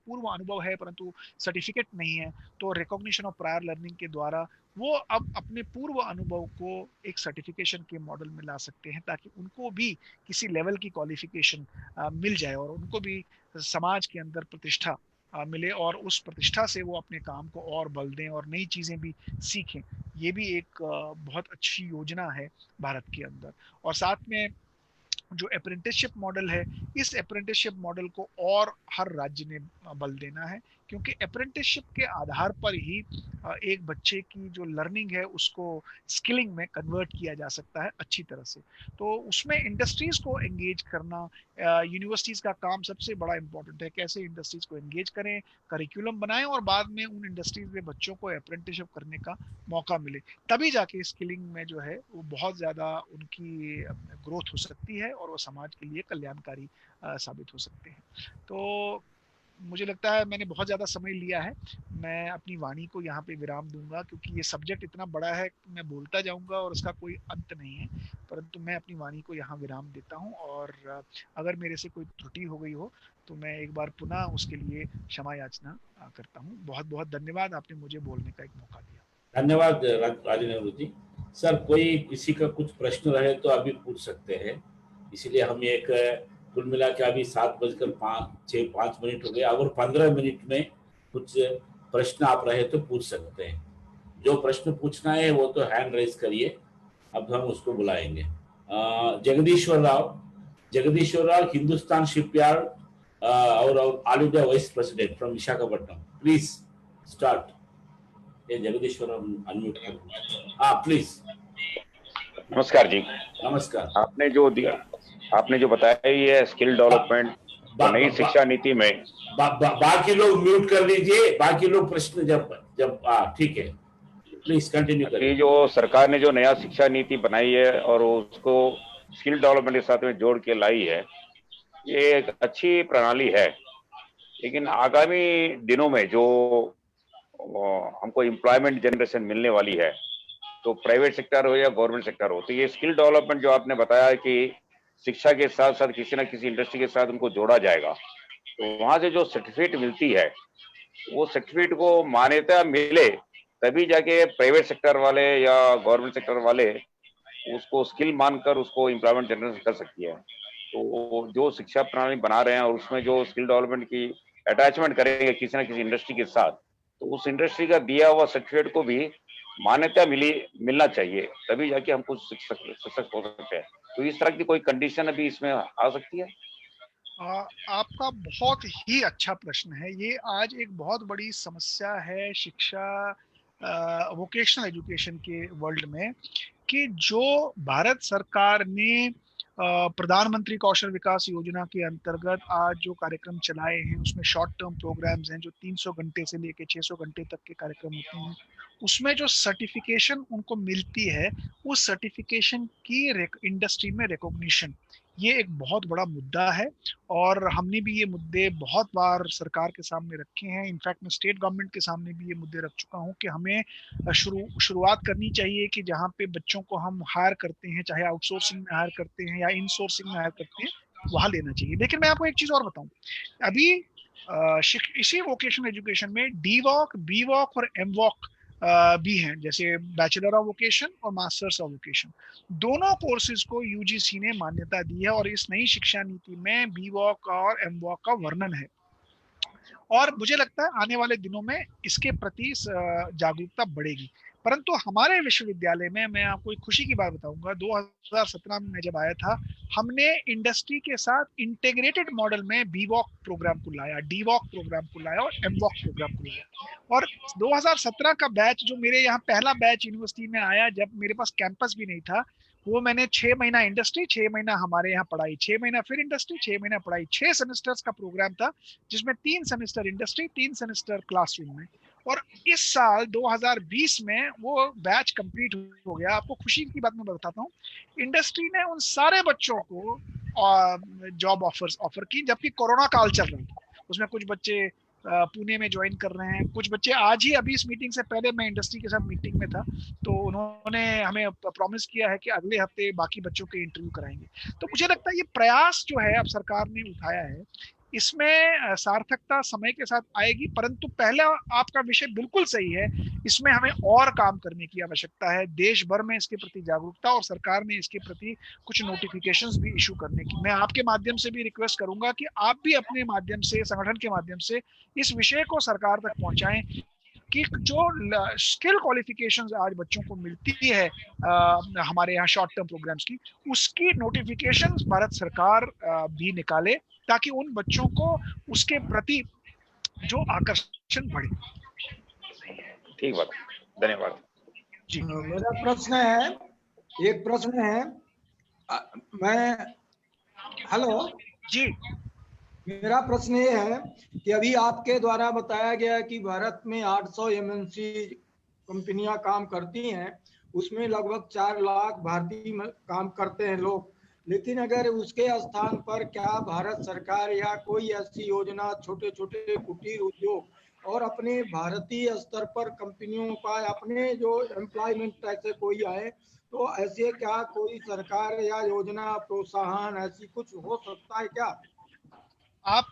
पूर्व अनुभव है परंतु सर्टिफिकेट नहीं है, तो रिकॉग्निशन ऑफ प्रायर लर्निंग के द्वारा वो अब अपने पूर्व अनुभव को एक सर्टिफिकेशन के मॉडल में ला सकते हैं, ताकि उनको भी किसी लेवल की क्वालिफिकेशन मिल जाए और उनको भी समाज के अंदर प्रतिष्ठा मिले, और उस प्रतिष्ठा से वो अपने काम को और बल दें और नई चीजें भी सीखें। ये भी एक बहुत अच्छी योजना है भारत के अंदर। और साथ में जो अप्रेंटिसशिप मॉडल है, इस अप्रेंटिसशिप मॉडल को और हर राज्य ने बल देना है, क्योंकि अप्रेंटिसशिप के आधार पर ही एक बच्चे की जो लर्निंग है उसको स्किलिंग में कन्वर्ट किया जा सकता है अच्छी तरह से। तो उसमें इंडस्ट्रीज को एंगेज करना, यूनिवर्सिटीज का काम सबसे बड़ा इंपॉर्टेंट है, कैसे इंडस्ट्रीज को एंगेज करें, करिकुलम बनाएं और बाद में उन इंडस्ट्रीज में बच्चों को अप्रेंटिसशिप करने का मौका मिले, तभी जाके स्किलिंग में जो है वो बहुत ज़्यादा उनकी ग्रोथ हो सकती है और वो समाज के लिए कल्याणकारी साबित हो सकते हैं। तो मुझे लगता है मैंने बहुत ज़्यादा समय लिया है, मैं अपनी वाणी को यहाँ पे विराम दूंगा, क्योंकि ये सब्जेक्ट इतना बड़ा है, मैं बोलता जाऊंगा और उसका कोई अंत नहीं है, परंतु मैं अपनी वाणी को यहाँ विराम देता हूँ। और अगर मेरे से कोई त्रुटि हो गई हो तो मैं एक बार पुनः उसके लिए क्षमा याचना करता हूँ। बहुत बहुत धन्यवाद, आपने मुझे बोलने का एक मौका दिया। धन्यवाद राजेंद्र जी। सर, कोई किसी का कुछ प्रश्न रहे तो अभी पूछ सकते हैं, इसीलिए हम एक कुल मिला के अभी 7:05 हो गए, और 15 मिनट में कुछ प्रश्न आप रहे तो पूछ सकते हैं। जो प्रश्न पूछना है वो तो हैंड रेज करिए, अब हम उसको बुलाएंगे। जगदीश्वर राव, हिंदुस्तान शिपयार्ड और all India vice president from Visakhapatnam, please start. ये जगदीश्वर अनम्यूट कर, प्लीज। नमस्कार जी। नमस्कार। आपने जो बताया ये स्किल डेवलपमेंट नई शिक्षा नीति में बाकी लोग म्यूट कर लीजिए, बाकी लोग प्रश्न जब ठीक है, प्लीज कंटिन्यू करिए। जो सरकार ने जो नया शिक्षा नीति बनाई है और उसको स्किल डेवलपमेंट के साथ में जोड़ के लाई है, ये एक अच्छी प्रणाली है, लेकिन आगामी दिनों में जो हमको एम्प्लॉयमेंट जनरेशन मिलने वाली है, तो प्राइवेट सेक्टर हो या गवर्नमेंट सेक्टर हो, तो ये स्किल डेवलपमेंट जो आपने बताया कि शिक्षा के साथ साथ किसी ना किसी इंडस्ट्री के साथ उनको जोड़ा जाएगा, तो वहां से जो सर्टिफिकेट मिलती है वो सर्टिफिकेट को मान्यता मिले तभी जाके प्राइवेट सेक्टर वाले या गवर्नमेंट सेक्टर वाले उसको स्किल मानकर उसको एम्प्लॉयमेंट जनरेशन कर सकती है। तो जो शिक्षा प्रणाली बना रहे हैं और उसमें जो स्किल डेवलपमेंट की अटैचमेंट करेंगे किसी ना किसी इंडस्ट्री के साथ, तो उस इंडस्ट्री का दिया हुआ सर्टिफिकेट को भी मान्यता मिलना चाहिए, तभी जाके हम कुछ सक्सेस हो सकते हैं। तो इस तरह की कोई कंडीशन अभी इसमें आ सकती है? आपका बहुत ही अच्छा प्रश्न है। ये आज एक बहुत बड़ी समस्या है शिक्षा, वोकेशनल एजुकेशन के वर्ल्ड में, कि जो भारत सरकार ने प्रधानमंत्री कौशल विकास योजना के अंतर्गत आज जो कार्यक्रम चलाए हैं, उसमें शॉर्ट टर्म प्रोग्राम्स हैं जो 300 घंटे से लेके 600 घंटे तक के कार्यक्रम होते हैं, उसमें जो सर्टिफिकेशन उनको मिलती है, उस सर्टिफिकेशन की इंडस्ट्री में रिकॉग्निशन, ये एक बहुत बड़ा मुद्दा है। और हमने भी ये मुद्दे बहुत बार सरकार के सामने रखे हैं। इनफैक्ट मैं स्टेट गवर्नमेंट के सामने भी ये मुद्दे रख चुका हूँ कि हमें शुरुआत करनी चाहिए कि जहाँ पे बच्चों को हम हायर करते हैं, चाहे आउटसोर्सिंग में हायर करते हैं या इनसोर्सिंग में हायर करते हैं, वहां लेना चाहिए। लेकिन मैं आपको एक चीज और बताऊं, अभी इसी वोकेशनल एजुकेशन में डी वॉक, बी वॉक और एम वॉक भी हैं, जैसे बैचलर ऑफ वोकेशन और मास्टर्स ऑफ वोकेशन। दोनों कोर्सेज को यूजीसी ने मान्यता दी है और इस नई शिक्षा नीति में बी वॉक और एम वॉक का वर्णन है। और मुझे लगता है आने वाले दिनों में इसके प्रति जागरूकता बढ़ेगी। परंतु हमारे विश्वविद्यालय में मैं आपको एक खुशी की बात बताऊंगा, 2017 में मैं जब आया था, हमने इंडस्ट्री के साथ इंटीग्रेटेड मॉडल में बी वॉक प्रोग्राम को लाया, डी वॉक प्रोग्राम को लाया और एम वॉक प्रोग्राम को लाया। और 2017 का बैच जो मेरे यहाँ पहला बैच यूनिवर्सिटी में आया, जब मेरे पास कैंपस भी नहीं था, वो मैंने 6 महीना इंडस्ट्री, 6 महीना हमारे यहाँ पढ़ाई, 6 महीना फिर इंडस्ट्री, 6 महीना पढ़ाई, 6 सेमेस्टर्स का प्रोग्राम था, जिसमें 3 सेमेस्टर इंडस्ट्री, 3 सेमेस्टर क्लासरूम में। और इस साल 2020 में वो बैच कंप्लीट हो गया। आपको खुशी की बात मैं बताता हूँ, इंडस्ट्री ने उन सारे बच्चों को जॉब ऑफर की, जबकि कोरोना काल चल रहा था। उसमें कुछ बच्चे पुणे में ज्वाइन कर रहे हैं। कुछ बच्चे आज ही, अभी इस मीटिंग से पहले मैं इंडस्ट्री के साथ मीटिंग में था, तो उन्होंने हमें प्रॉमिस किया है कि अगले हफ्ते बाकी बच्चों के इंटरव्यू कराएंगे। तो मुझे लगता है ये प्रयास जो है अब सरकार ने उठाया है, इसमें सार्थकता समय के साथ आएगी, परंतु पहले आपका विषय बिल्कुल सही है, इसमें हमें और काम करने की आवश्यकता है। देश भर में इसके प्रति जागरूकता, और सरकार ने इसके प्रति कुछ नोटिफिकेशंस भी इशू करने की, मैं आपके माध्यम से भी रिक्वेस्ट करूंगा कि आप भी अपने माध्यम से, संगठन के माध्यम से इस विषय को सरकार तक पहुंचाएं कि जो स्किल क्वालिफिकेशंस आज बच्चों को मिलती है हमारे यहाँ शॉर्ट टर्म प्रोग्राम्स की, उसकी नोटिफिकेशंस भारत सरकार भी निकाले, ताकि उन बच्चों को उसके प्रति जो आकर्षण बढ़े। ठीक बात, धन्यवाद जी। मेरा प्रश्न है, एक प्रश्न है, मैं हेलो जी, मेरा प्रश्न ये है कि अभी आपके द्वारा बताया गया कि भारत में 800 एमएनसी कंपनियां काम करती हैं, उसमें लगभग 4 लाख भारतीय काम करते हैं लोग, लेकिन अगर उसके स्थान पर क्या भारत सरकार या कोई ऐसी योजना छोटे छोटे कुटीर उद्योग और अपने भारतीय स्तर पर कंपनियों का अपने जो एम्प्लॉयमेंट ऐसे कोई आए, तो ऐसे क्या कोई सरकार या योजना प्रोत्साहन ऐसी कुछ हो सकता है क्या? आप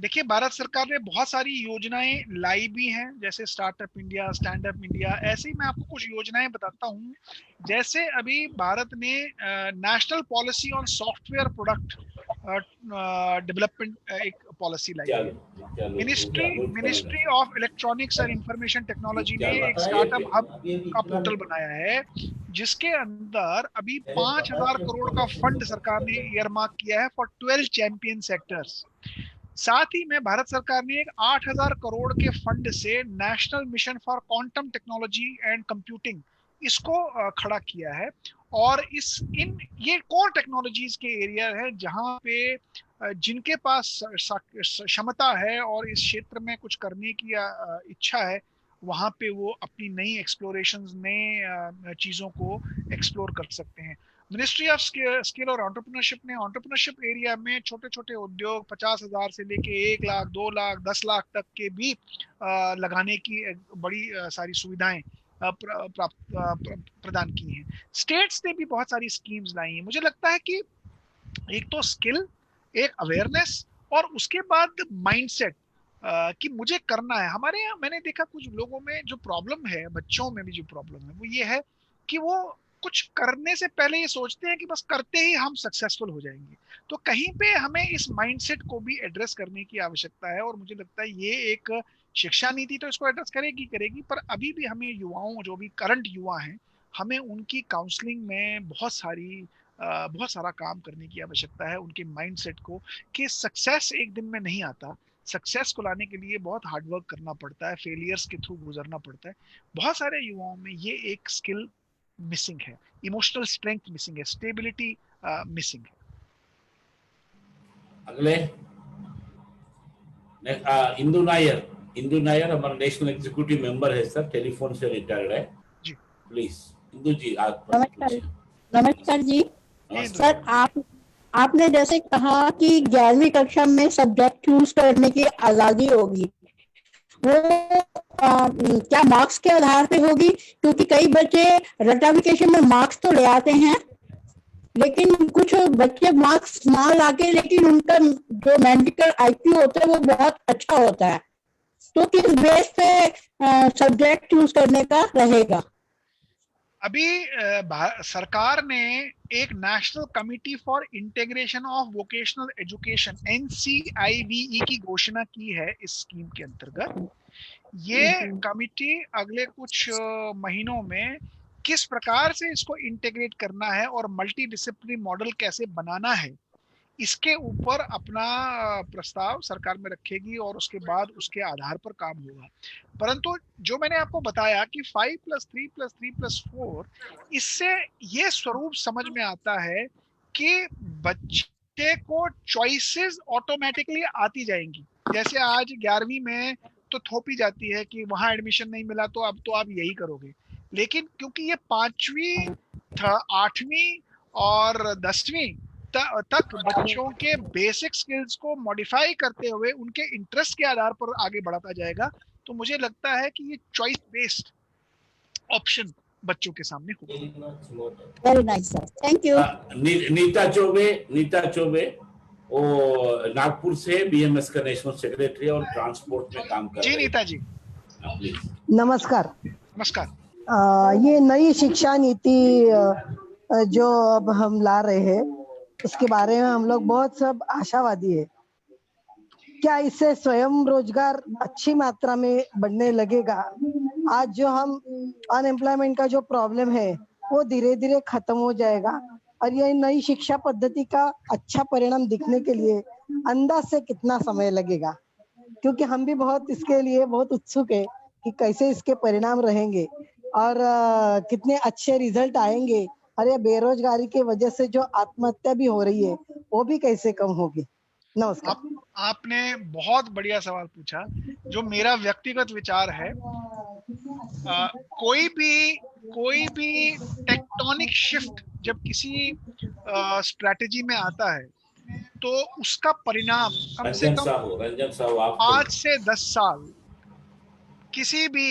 देखिए, भारत सरकार ने बहुत सारी योजनाएं लाई भी हैं, जैसे startup India, stand up India. ऐसे ही मैं आपको कुछ योजनाएं बताता हूं। जैसे अभी भारत ने national policy on software product development एक पॉलिसी लाई है। Ministry of electronics and information technology ने एक स्टार्टअप हब का पोर्टल बनाया है, जिसके अंदर अभी 5,000 करोड़ का फंड सरकार ने ईयरमार्क किया है फॉर 12 चैंपियन सेक्टर्स। साथ ही में भारत सरकार ने एक 8,000 करोड़ के फंड से national mission for quantum technology and computing इसको खड़ा किया है। और ये कोर टेक्नोलॉजीज के एरिया है जहां पे जिनके पास क्षमता है और इस क्षेत्र में कुछ करने की इच्छा है, वहां पे वो अपनी नई एक्सप्लोरेशंस, नए चीजों को एक्सप्लोर कर सकते हैं। मिनिस्ट्री ऑफ स्किल और एंटरप्रेन्योरशिप ने एंटरप्रेन्योरशिप एरिया में छोटे छोटे उद्योग 50,000 से लेके 1 लाख, 2 लाख, 10 लाख तक के भी लगाने की बड़ी सारी सुविधाएं प्रदान की हैं। स्टेट्स ने भी बहुत सारी स्कीम्स लाई हैं। मुझे लगता है कि एक तो स्किल, एक अवेयरनेस, और उसके बाद माइंडसेट कि मुझे करना है। हमारे यहाँ मैंने देखा कुछ लोगों में जो प्रॉब्लम है, बच्चों में भी जो प्रॉब्लम है, वो ये है कि वो कुछ करने से पहले ये सोचते हैं कि बस करते ही हम सक्सेसफुल हो जाएंगे। तो कहीं पे हमें इस माइंडसेट को भी एड्रेस करने की आवश्यकता है, और मुझे लगता है ये एक शिक्षा नीति तो इसको एड्रेस करेगी, पर अभी भी हमें युवाओं, जो भी करंट युवा हैं, हमें उनकी काउंसलिंग में बहुत सारा काम करने की आवश्यकता है, उनके माइंडसेट को, कि सक्सेस एक दिन में नहीं आता। सक्सेस को लाने के लिए बहुत हार्डवर्क करना पड़ता है, फेलियर्स के थ्रू गुजरना पड़ता है। बहुत सारे युवाओं में ये एक स्किल मिसिंग है, इमोशनल स्ट्रेंथ मिसिंग है, स्टेबिलिटी मिसिंग है। अगले इंदु नायर हमारा नेशनल एग्जीक्यूटिव मेंबर है सर, टेलीफोन से रिटायर्ड है जी। प्लीज इंदु जी, आप नमस्कार जी। सर, आपने जैसे कहा कि 11वीं कक्षा में सब्जेक्ट चूज करने की आजादी होगी, वो क्या मार्क्स के आधार पे होगी? क्योंकि कई बच्चे रटाफिकेशन में मार्क्स तो ले आते हैं, लेकिन कुछ बच्चे मार्क्स ना लाके, लेकिन उनका जो मेडिकल आईक्यू होता है वो बहुत अच्छा होता है। तो किस बेस पे सब्जेक्ट चूज करने का रहेगा? अभी सरकार ने एक national committee for integration of vocational education NCIVE की घोषणा की है इस स्कीम के अंतर्गत। ये कमिटी अगले कुछ महीनों में किस प्रकार से इसको इंटीग्रेट करना है और मल्टी डिसिप्लिनरी मॉडल कैसे बनाना है, इसके ऊपर अपना प्रस्ताव सरकार में रखेगी, और उसके बाद उसके आधार पर काम होगा। परंतु जो मैंने आपको बताया कि 5+3+3+4, इससे ये स्वरूप समझ में आता है कि बच्चे को चॉइसेस ऑटोमेटिकली आती जाएंगी। जैसे आज 11वीं में तो थोपी जाती है कि वहां एडमिशन नहीं मिला तो अब तो आप यही करोगे, लेकिन क्योंकि ये 5वीं, 8वीं और 10वीं तक बच्चों के बेसिक स्किल्स को मॉडिफाई करते हुए उनके इंटरेस्ट के आधार पर आगे बढ़ाता जाएगा, तो मुझे लगता है कि ये चॉइस बेस्ड ऑप्शन बच्चों के सामने होगा। Very nice sir, thank you. Neeta Choubey वो नागपुर से बीएमएस का नेशनल सेक्रेटरी और ट्रांसपोर्ट में काम कर रही जी है। नीता जी प्लीज। नमस्कार। नमस्कार। ये नई शिक्षा नीति जो अब हम ला रहे हैं उसके बारे में हम लोग बहुत सब आशावादी है। क्या इससे स्वयं रोजगार अच्छी मात्रा में बढ़ने लगेगा? आज जो हम अनएम्प्लॉयमेंट का जो प्रॉब्लम है वो धीरे धीरे खत्म हो जाएगा और ये नई शिक्षा पद्धति का अच्छा परिणाम दिखने के लिए अंदाज से कितना समय लगेगा? क्योंकि हम भी बहुत इसके लिए बहुत उत्सुक है कि कैसे इसके परिणाम रहेंगे और कितने अच्छे रिजल्ट आएंगे और ये बेरोजगारी की वजह से जो आत्महत्या भी हो रही है वो भी कैसे कम होगी। नमस्कार। आपने बहुत बढ़िया सवाल पूछा। जो मेरा व्यक्तिगत विचार है, कोई भी टेक्टोनिक शिफ्ट जब किसी स्ट्रेटेजी में आता है तो उसका परिणाम कम से कम 5 से 10 साल किसी भी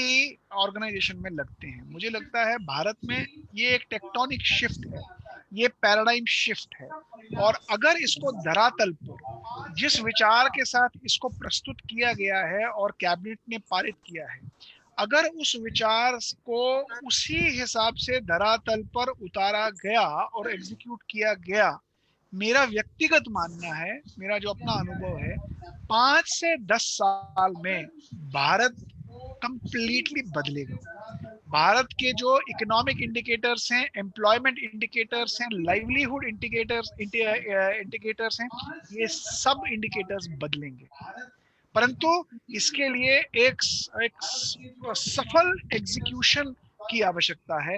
ऑर्गेनाइजेशन में लगते हैं। मुझे लगता है भारत में ये एक टेक्टोनिक शिफ्ट है, ये पैराडाइम शिफ्ट है, और अगर इसको धरातल पर जिस विचार के साथ इसको प्रस्तुत किया गया है और कैबिनेट ने पारित किया है, अगर उस विचार को उसी हिसाब से धरातल पर उतारा गया और एग्जीक्यूट किया गया, मेरा व्यक्तिगत मानना है, मेरा जो अपना अनुभव है, 5 से 10 साल में भारत कंप्लीटली बदलेगा। भारत के जो इकोनॉमिक इंडिकेटर्स हैं, एम्प्लॉयमेंट इंडिकेटर्स हैं, लाइवलीहुड इंडिकेटर्स हैं, ये सब इंडिकेटर्स बदलेंगे। परंतु इसके लिए एक सफल एग्जीक्यूशन की आवश्यकता है,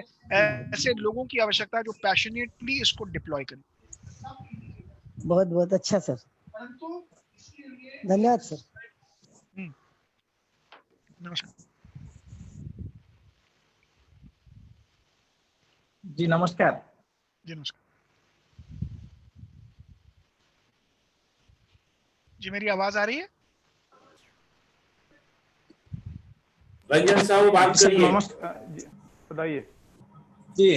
ऐसे लोगों की आवश्यकता है जो पैशनेटली इसको डिप्लॉय करें। बहुत बहुत अच्छा सर, धन्यवाद सर। नमस्कार जी। नमस्कार जी। नमस्कार जी, मेरी आवाज आ रही है? रंजन साहब बात करिए। बताइए जी।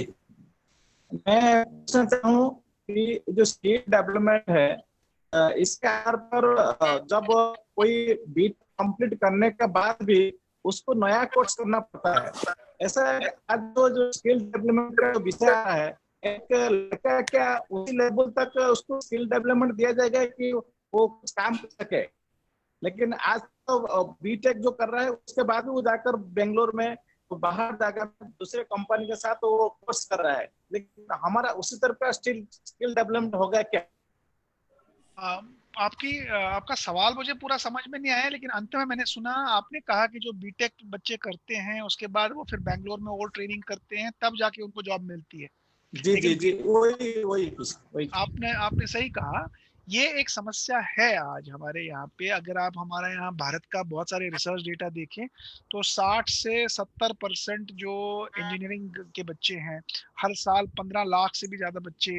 मैं पूछना चाहूँ कि जो स्किल डेवलपमेंट है, इसके आधार पर जब कोई बीट कंप्लीट करने के बाद भी उसको नया कोर्स करना पड़ता है। ऐसा आज जो स्किल डेवलपमेंट का विषय है, एक लड़का क्या उसी लेवल तक उसको स्किल डेवलपमेंट दिया जाएगा कि वो कुछ काम कर सके, लेकिन आज तो बीटेक जो कर रहा है उसके बाद भी वो जाकर बेंगलोर में बाहर जाकर दूसरे कंपनी के साथ वो कोर्स कर रहा है, लेकिन हमारा उसी तरह का स्किल डेवलपमेंट होगा क्या? आपका सवाल मुझे पूरा समझ में नहीं आया, लेकिन अंत में मैंने सुना आपने कहा कि जो बीटेक बच्चे करते हैं उसके बाद वो फिर बैंगलोर में और ट्रेनिंग करते हैं, तब जाके उनको जॉब मिलती है। जी, वही आपने सही कहा। ये एक समस्या है आज हमारे यहाँ पे। अगर आप हमारे यहाँ भारत का बहुत सारे रिसर्च डेटा देखें तो 60 से 70% जो इंजीनियरिंग के बच्चे हैं, हर साल 15 लाख से भी ज्यादा बच्चे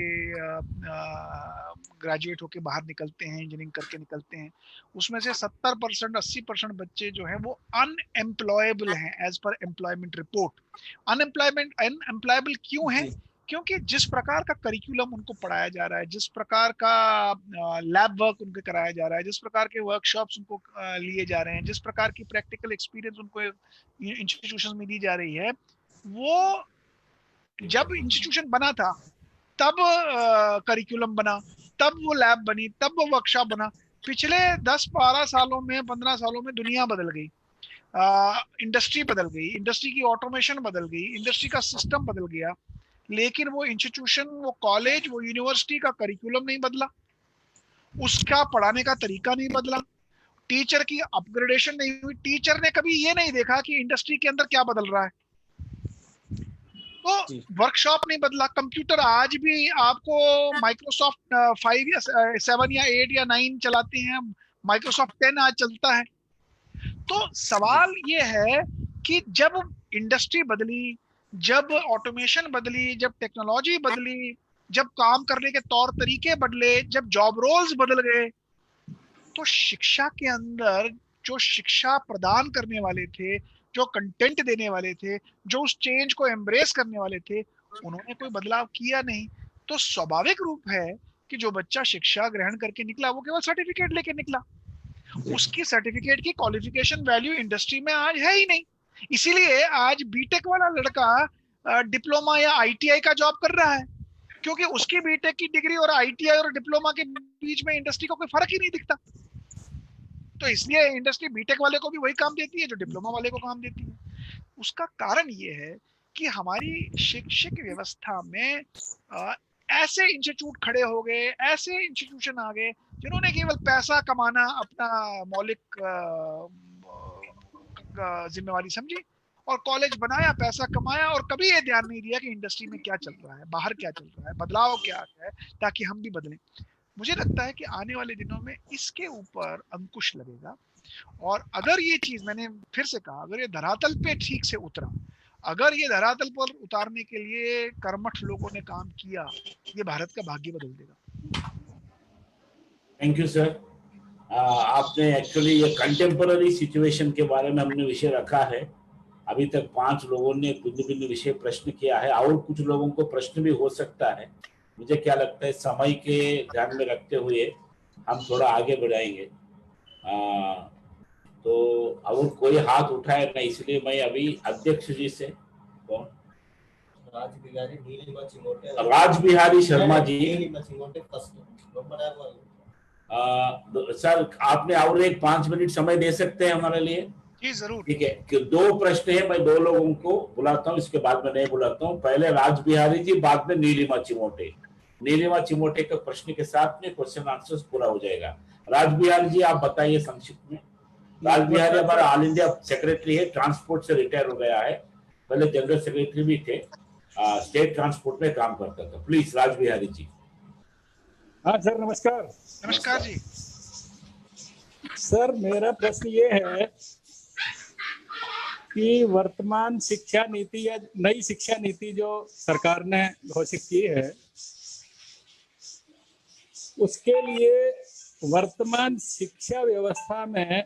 ग्रेजुएट होके बाहर निकलते हैं, इंजीनियरिंग करके निकलते हैं। उसमें से 70% 80% बच्चे जो हैं वो अनएम्प्लॉयबल हैं as per employment report. Unemployable क्यों है? क्योंकि जिस प्रकार का करिकुलम उनको पढ़ाया जा रहा है, जिस प्रकार का लैब वर्क उनको कराया जा रहा है, जिस प्रकार के वर्कशॉप्स उनको लिए जा रहे हैं, जिस प्रकार की प्रैक्टिकल एक्सपीरियंस उनको इंस्टीट्यूशन में दी जा रही है, वो जब इंस्टीट्यूशन बना था तब करिकुलम बना, तब वो लैब बनी, तब वो वर्कशॉप बना। पिछले 10-12 सालों में, 15 सालों में दुनिया बदल गई, इंडस्ट्री बदल गई, इंडस्ट्री की ऑटोमेशन बदल गई, इंडस्ट्री का सिस्टम बदल गया, लेकिन वो इंस्टीट्यूशन, वो कॉलेज, वो यूनिवर्सिटी का करिकुलम नहीं बदला, उसका पढ़ाने का तरीका नहीं बदला, टीचर की अपग्रेडेशन नहीं हुई। टीचर ने कभी ये नहीं देखा कि इंडस्ट्री के अंदर क्या बदल रहा है, तो वर्कशॉप नहीं बदला। कंप्यूटर आज भी आपको माइक्रोसॉफ्ट 5 या 7 या 8 या 9 चलाते हैं, माइक्रोसॉफ्ट 10 आज चलता है। तो सवाल ये है कि जब इंडस्ट्री बदली, जब ऑटोमेशन बदली, जब टेक्नोलॉजी बदली, जब काम करने के तौर तरीके बदले, जब जॉब रोल्स बदल गए, तो शिक्षा के अंदर जो शिक्षा प्रदान करने वाले थे, जो कंटेंट देने वाले थे, जो उस चेंज को एम्ब्रेस करने वाले थे, उन्होंने कोई बदलाव किया नहीं। तो स्वाभाविक रूप है कि जो बच्चा शिक्षा ग्रहण करके निकला वो केवल सर्टिफिकेट लेके निकला, उसकी सर्टिफिकेट की क्वालिफिकेशन वैल्यू इंडस्ट्री में आज है ही नहीं। इसीलिए आज बीटेक वाला लड़का डिप्लोमा या आईटीआई का जॉब कर रहा है, क्योंकि उसकी बीटेक की डिग्री और आईटीआई और डिप्लोमा के बीच में इंडस्ट्री को कोई फर्क ही नहीं दिखता। तो इसलिए इंडस्ट्री बीटेक वाले को भी वही काम देती है जो डिप्लोमा वाले को काम देती है। उसका कारण ये है कि हमारी शैक्षिक व्यवस्था में ऐसे इंस्टीट्यूट खड़े हो गए, ऐसे इंस्टीट्यूशन आ गए जिन्होंने केवल पैसा कमाना अपना मौलिक जिम्मेवारी समझी और कॉलेज बनाया, पैसा कमाया, और कभी ये ध्यान नहीं दिया कि इंडस्ट्री में क्या चल रहा है, बाहर क्या चल रहा है, बदलाव क्या है, ताकि हम भी बदलें। मुझे लगता है कि आने वाले दिनों में इसके ऊपर अंकुश लगेगा, और अगर ये चीज, मैंने फिर से कहा, अगर ये धरातल पे ठीक से उतरा, अगर ये धरातल पर उतारने के लिए कर्मठ लोगों ने काम किया, ये भारत का भाग्य बदल देगा। Thank you sir. आपने एक्चुअली ये कंटेम्पररी सिचुएशन के बारे में हमने विषय रखा है। अभी तक 5 लोगों ने भिन्न भिन्न विषय प्रश्न किया है, और कुछ लोगों को प्रश्न भी हो सकता है। मुझे क्या लगता है, समय के ध्यान में रखते हुए हम थोड़ा आगे बढ़ाएंगे। तो और कोई हाथ उठाए ना, इसलिए मैं अभी अध्यक्ष जी से, कौन, राज बिहारी शर्मा जी, सर आपने और एक 5 मिनट समय दे सकते हैं हमारे लिए? जी जरूर। ठीक है, कि 2 प्रश्न है, मैं 2 लोगों को बुलाता हूँ, इसके बाद में नहीं बुलाता हूँ। पहले राज बिहारी जी, बाद में नीलिमा चिमोटे। नीलिमा चिमोटे के प्रश्न के साथ में क्वेश्चन आंसर्स पूरा हो जाएगा। राज बिहारी जी आप बताइए संक्षिप्त में। राज बिहारी हमारा ऑल इंडिया सेक्रेटरी है, ट्रांसपोर्ट से रिटायर हो गया है, पहले जनरल सेक्रेटरी भी थे, स्टेट ट्रांसपोर्ट में काम करता था। प्लीज राज बिहारी जी। हाँ सर, नमस्कार। नमस्कार जी। सर मेरा प्रश्न ये है कि वर्तमान शिक्षा नीति या नई शिक्षा नीति जो सरकार ने घोषित की है, उसके लिए वर्तमान शिक्षा व्यवस्था में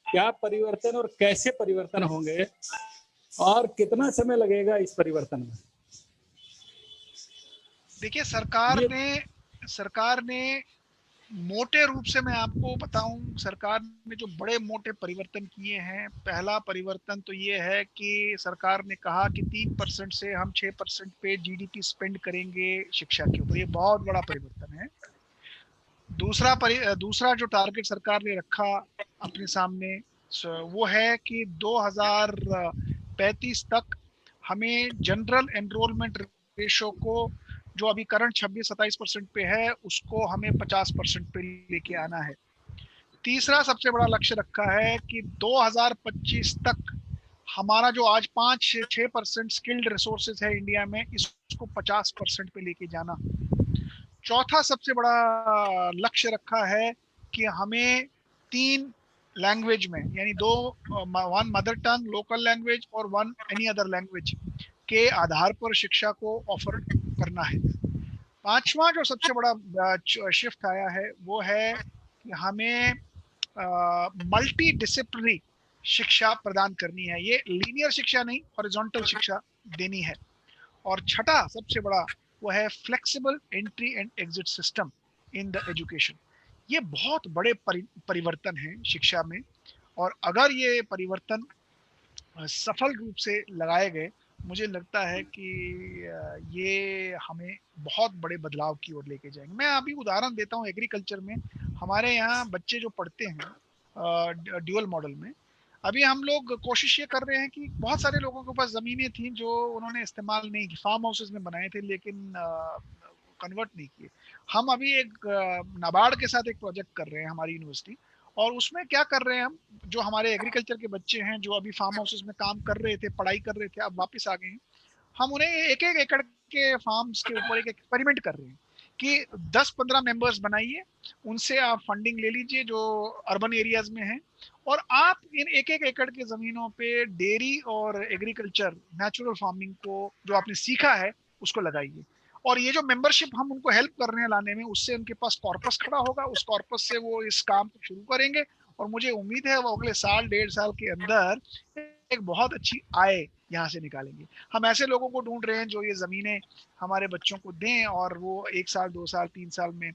क्या परिवर्तन और कैसे परिवर्तन होंगे और कितना समय लगेगा इस परिवर्तन में? देखिए, सरकार ने मोटे रूप से मैं आपको बताऊं, सरकार ने जो बड़े मोटे परिवर्तन किए हैं, पहला परिवर्तन तो ये है कि सरकार ने कहा कि 3% से हम 6% पे जीडीपी स्पेंड करेंगे शिक्षा के ऊपर। ये बहुत बड़ा परिवर्तन है। दूसरा जो टारगेट सरकार ने रखा अपने सामने, वो है कि 2035 तक हमें जनरल एनरोलमेंट रेशो को, जो अभी करंट 26-27% पे है, उसको हमें 50% पे लेके आना है। तीसरा सबसे बड़ा लक्ष्य रखा है कि 2025 तक हमारा जो आज 5-6% स्किल्ड रिसोर्सेज है इंडिया में, इसको 50% पे लेके जाना। चौथा सबसे बड़ा लक्ष्य रखा है कि हमें 3 लैंग्वेज में, यानी 1 मदर टंग लोकल लैंग्वेज और 1 एनी अदर लैंग्वेज के आधार पर शिक्षा को ऑफर करना है। पांचवा जो सबसे बड़ा शिफ्ट आया है वो है कि हमें मल्टी डिसिप्लिनरी शिक्षा प्रदान करनी है। ये लीनियर शिक्षा नहीं, हॉरिजॉन्टल शिक्षा देनी है। और छठा सबसे बड़ा वो है flexible entry and exit system in the education. ये बहुत बड़े परिवर्तन हैं शिक्षा में, और अगर ये परिवर्तन सफल रूप से लगाए गए, मुझे लगता है कि ये हमें बहुत बड़े बदलाव की ओर लेके जाएंगे। मैं अभी उदाहरण देता हूँ, एग्रीकल्चर में हमारे यहाँ बच्चे जो पढ़ते हैं ड्यूअल मॉडल में, अभी हम लोग कोशिश ये कर रहे हैं कि बहुत सारे लोगों के पास ज़मीनें थी जो उन्होंने इस्तेमाल नहीं की, फार्म हाउसेज में बनाए थे लेकिन कन्वर्ट नहीं किए। हम अभी एक नाबार्ड के साथ एक प्रोजेक्ट कर रहे हैं हमारी यूनिवर्सिटी, और उसमें क्या कर रहे हैं हम, जो हमारे एग्रीकल्चर के बच्चे हैं जो अभी फार्म हाउसेज में काम कर रहे थे, पढ़ाई कर रहे थे, अब वापस आ गए हैं, हम उन्हें 1-1 एकड़ के फार्म्स के ऊपर एक एक्सपेरिमेंट कर रहे हैं कि 10-15 मेंबर्स बनाइए, उनसे आप फंडिंग ले लीजिए जो अर्बन एरियाज में हैं, और आप इन 1-1 एकड़ की जमीनों पे डेयरी और एग्रीकल्चर, नेचुरल फार्मिंग को जो आपने सीखा है उसको लगाइए। और ये जो मेंबरशिप हम उनको हेल्प कर रहे हैं लाने में, उससे उनके पास कॉर्पस खड़ा होगा, उस कॉर्पस से वो इस काम को शुरू करेंगे और मुझे उम्मीद है वो अगले साल 1.5 साल के अंदर एक बहुत अच्छी आय यहाँ से निकालेंगे। हम ऐसे लोगों को ढूंढ रहे हैं जो ये जमीनें हमारे बच्चों को दें और वो 1 साल 2 साल 3 साल में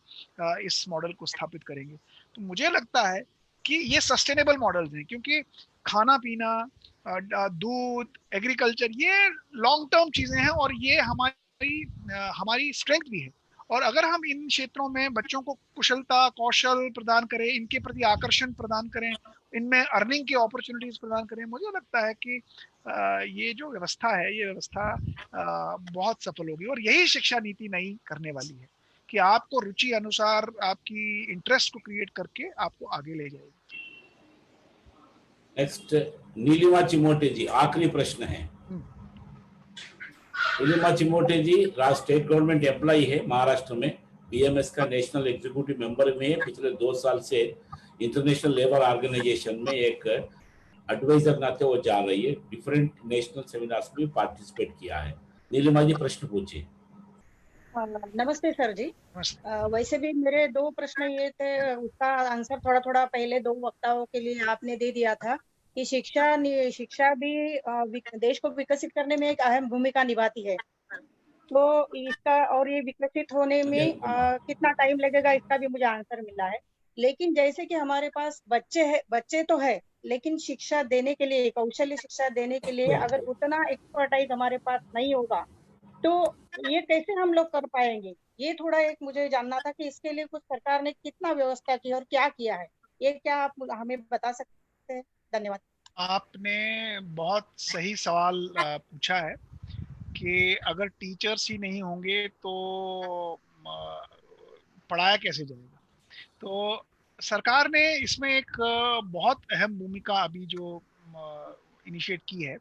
इस मॉडल को स्थापित करेंगे। तो मुझे लगता है कि ये सस्टेनेबल मॉडल्स हैं, क्योंकि खाना पीना, दूध, एग्रीकल्चर, ये लॉन्ग टर्म चीजें हैं और ये हमारी स्ट्रेंथ भी है। और अगर हम इन क्षेत्रों में बच्चों को कुशलता, कौशल प्रदान करें, इनके प्रति आकर्षण प्रदान करें, इनमें अर्निंग की अपॉर्चुनिटीज प्रदान करें, मुझे लगता है कि ये जो व्यवस्था है, ये व्यवस्था बहुत सफल होगी। और यही शिक्षा नीति नई करने वाली है कि आपको रुचि अनुसार आपकी इंटरेस्ट को क्रिएट करके आपको आगे ले जाएगी। नेक्स्ट नीलिमा चिमोटे जी, आखिरी प्रश्न है। नीलिमा चिमोटे जी स्टेट गवर्नमेंट एम्प्लॉई है महाराष्ट्र में, बीएमएस का नेशनल एग्जीक्यूटिव मेंबर में है। पिछले 2 साल से इंटरनेशनल लेबर ऑर्गेनाइजेशन में एक एडवाइजर नाते वो जा रही है, डिफरेंट नेशनल सेमिनार्स में पार्टिसिपेट किया है। नीलिमा जी प्रश्न पूछिए। नमस्ते सर जी। वैसे भी मेरे 2 प्रश्न ये थे, उसका आंसर थोड़ा थोड़ा पहले 2 वक्ताओं के लिए आपने दे दिया था कि शिक्षा भी देश को विकसित करने में एक अहम भूमिका निभाती है। तो इसका और ये विकसित होने में कितना टाइम लगेगा, इसका भी मुझे आंसर मिला है। लेकिन जैसे कि हमारे पास बच्चे तो है, लेकिन शिक्षा देने के लिए, कौशल्य शिक्षा देने के लिए अगर उतना एक्सपर्टाइज हमारे पास नहीं होगा तो ये कैसे हम लोग कर पाएंगे? ये थोड़ा एक मुझे जानना था कि इसके लिए कुछ सरकार ने कितना व्यवस्था की और क्या किया है, ये क्या आप हमें बता सकते हैं? धन्यवाद। आपने बहुत सही सवाल पूछा है कि अगर टीचर्स ही नहीं होंगे तो पढ़ाया कैसे जाएगा। तो सरकार ने इसमें एक बहुत अहम भूमिका अभी जो इनिशिएट की है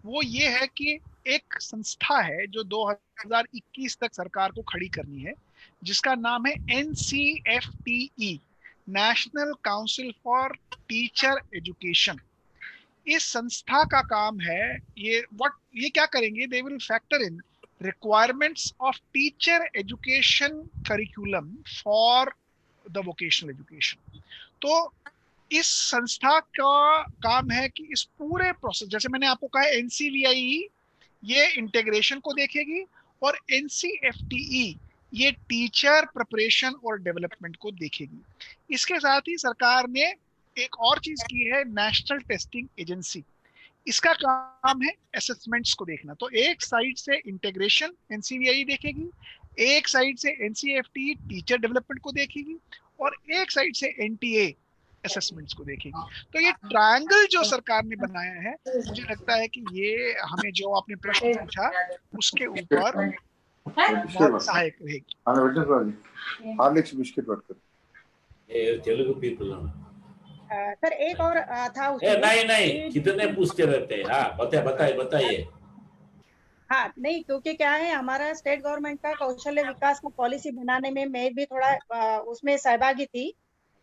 वो ये है कि एक संस्था है जो 2021 तक सरकार को खड़ी करनी है, जिसका नाम है NCFTE, national council for teacher education. इस संस्था का काम है ये क्या करेंगे, they will factor in requirements of teacher education curriculum for the vocational education. तो इस संस्था का काम है कि इस पूरे प्रोसेस, जैसे मैंने आपको कहा NCVIE ये इंटीग्रेशन को देखेगी और NCFTE ये टीचर प्रिपरेशन और डेवलपमेंट को देखेगी। इसके साथ ही सरकार ने एक और चीज की है, नेशनल टेस्टिंग एजेंसी। इसका काम है असेसमेंट्स को देखना। तो एक साइड से इंटीग्रेशन NCVIE देखेगी, एक साइड से NCFTE टीचर डेवलपमेंट को देखेगी और एक साइड से NTA असेसमेंट्स को देखेगी। तो ये ट्रायंगल जो सरकार ने बनाया है, मुझे लगता है कि ये हमें जो आपने प्रश्न पूछा उसके ऊपर बहुत सहायक रहेगी। तेलुगु पीपल सर एक और था उसमें, नहीं कितने पूछते रहते हैं। हाँ बताइए। हाँ नहीं, क्योंकि क्या है, हमारा स्टेट गवर्नमेंट का कौशल्य विकास का पॉलिसी बनाने में मैं भी थोड़ा उसमें सहभागी थी।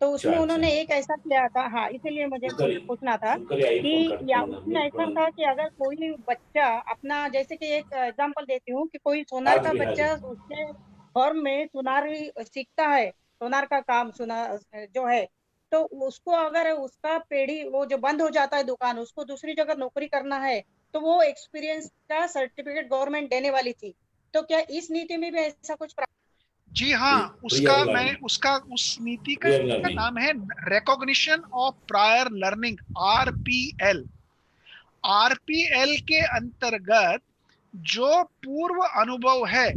तो उसमें उन्होंने एक ऐसा किया था, हाँ इसीलिए मुझे पूछना था कि उसमें ऐसा था कि अगर कोई बच्चा अपना, जैसे कि एक एग्जांपल देती हूँ कि कोई सोनार का बच्चा उसके फॉर्म में सुनार सीखता है, सोनार का काम सुनार जो है, तो उसको अगर उसका पेड़ी वो जो बंद हो जाता है दुकान, उसको दूसरी जगह नौकरी करना है तो वो एक्सपीरियंस का सर्टिफिकेट गवर्नमेंट देने वाली थी। तो क्या इस नीति में भी ऐसा कुछ? जी हाँ, उस नीति का नाम है recognition of prior learning, RPL। RPL के अंतर्गत जो पूर्व अनुभव है,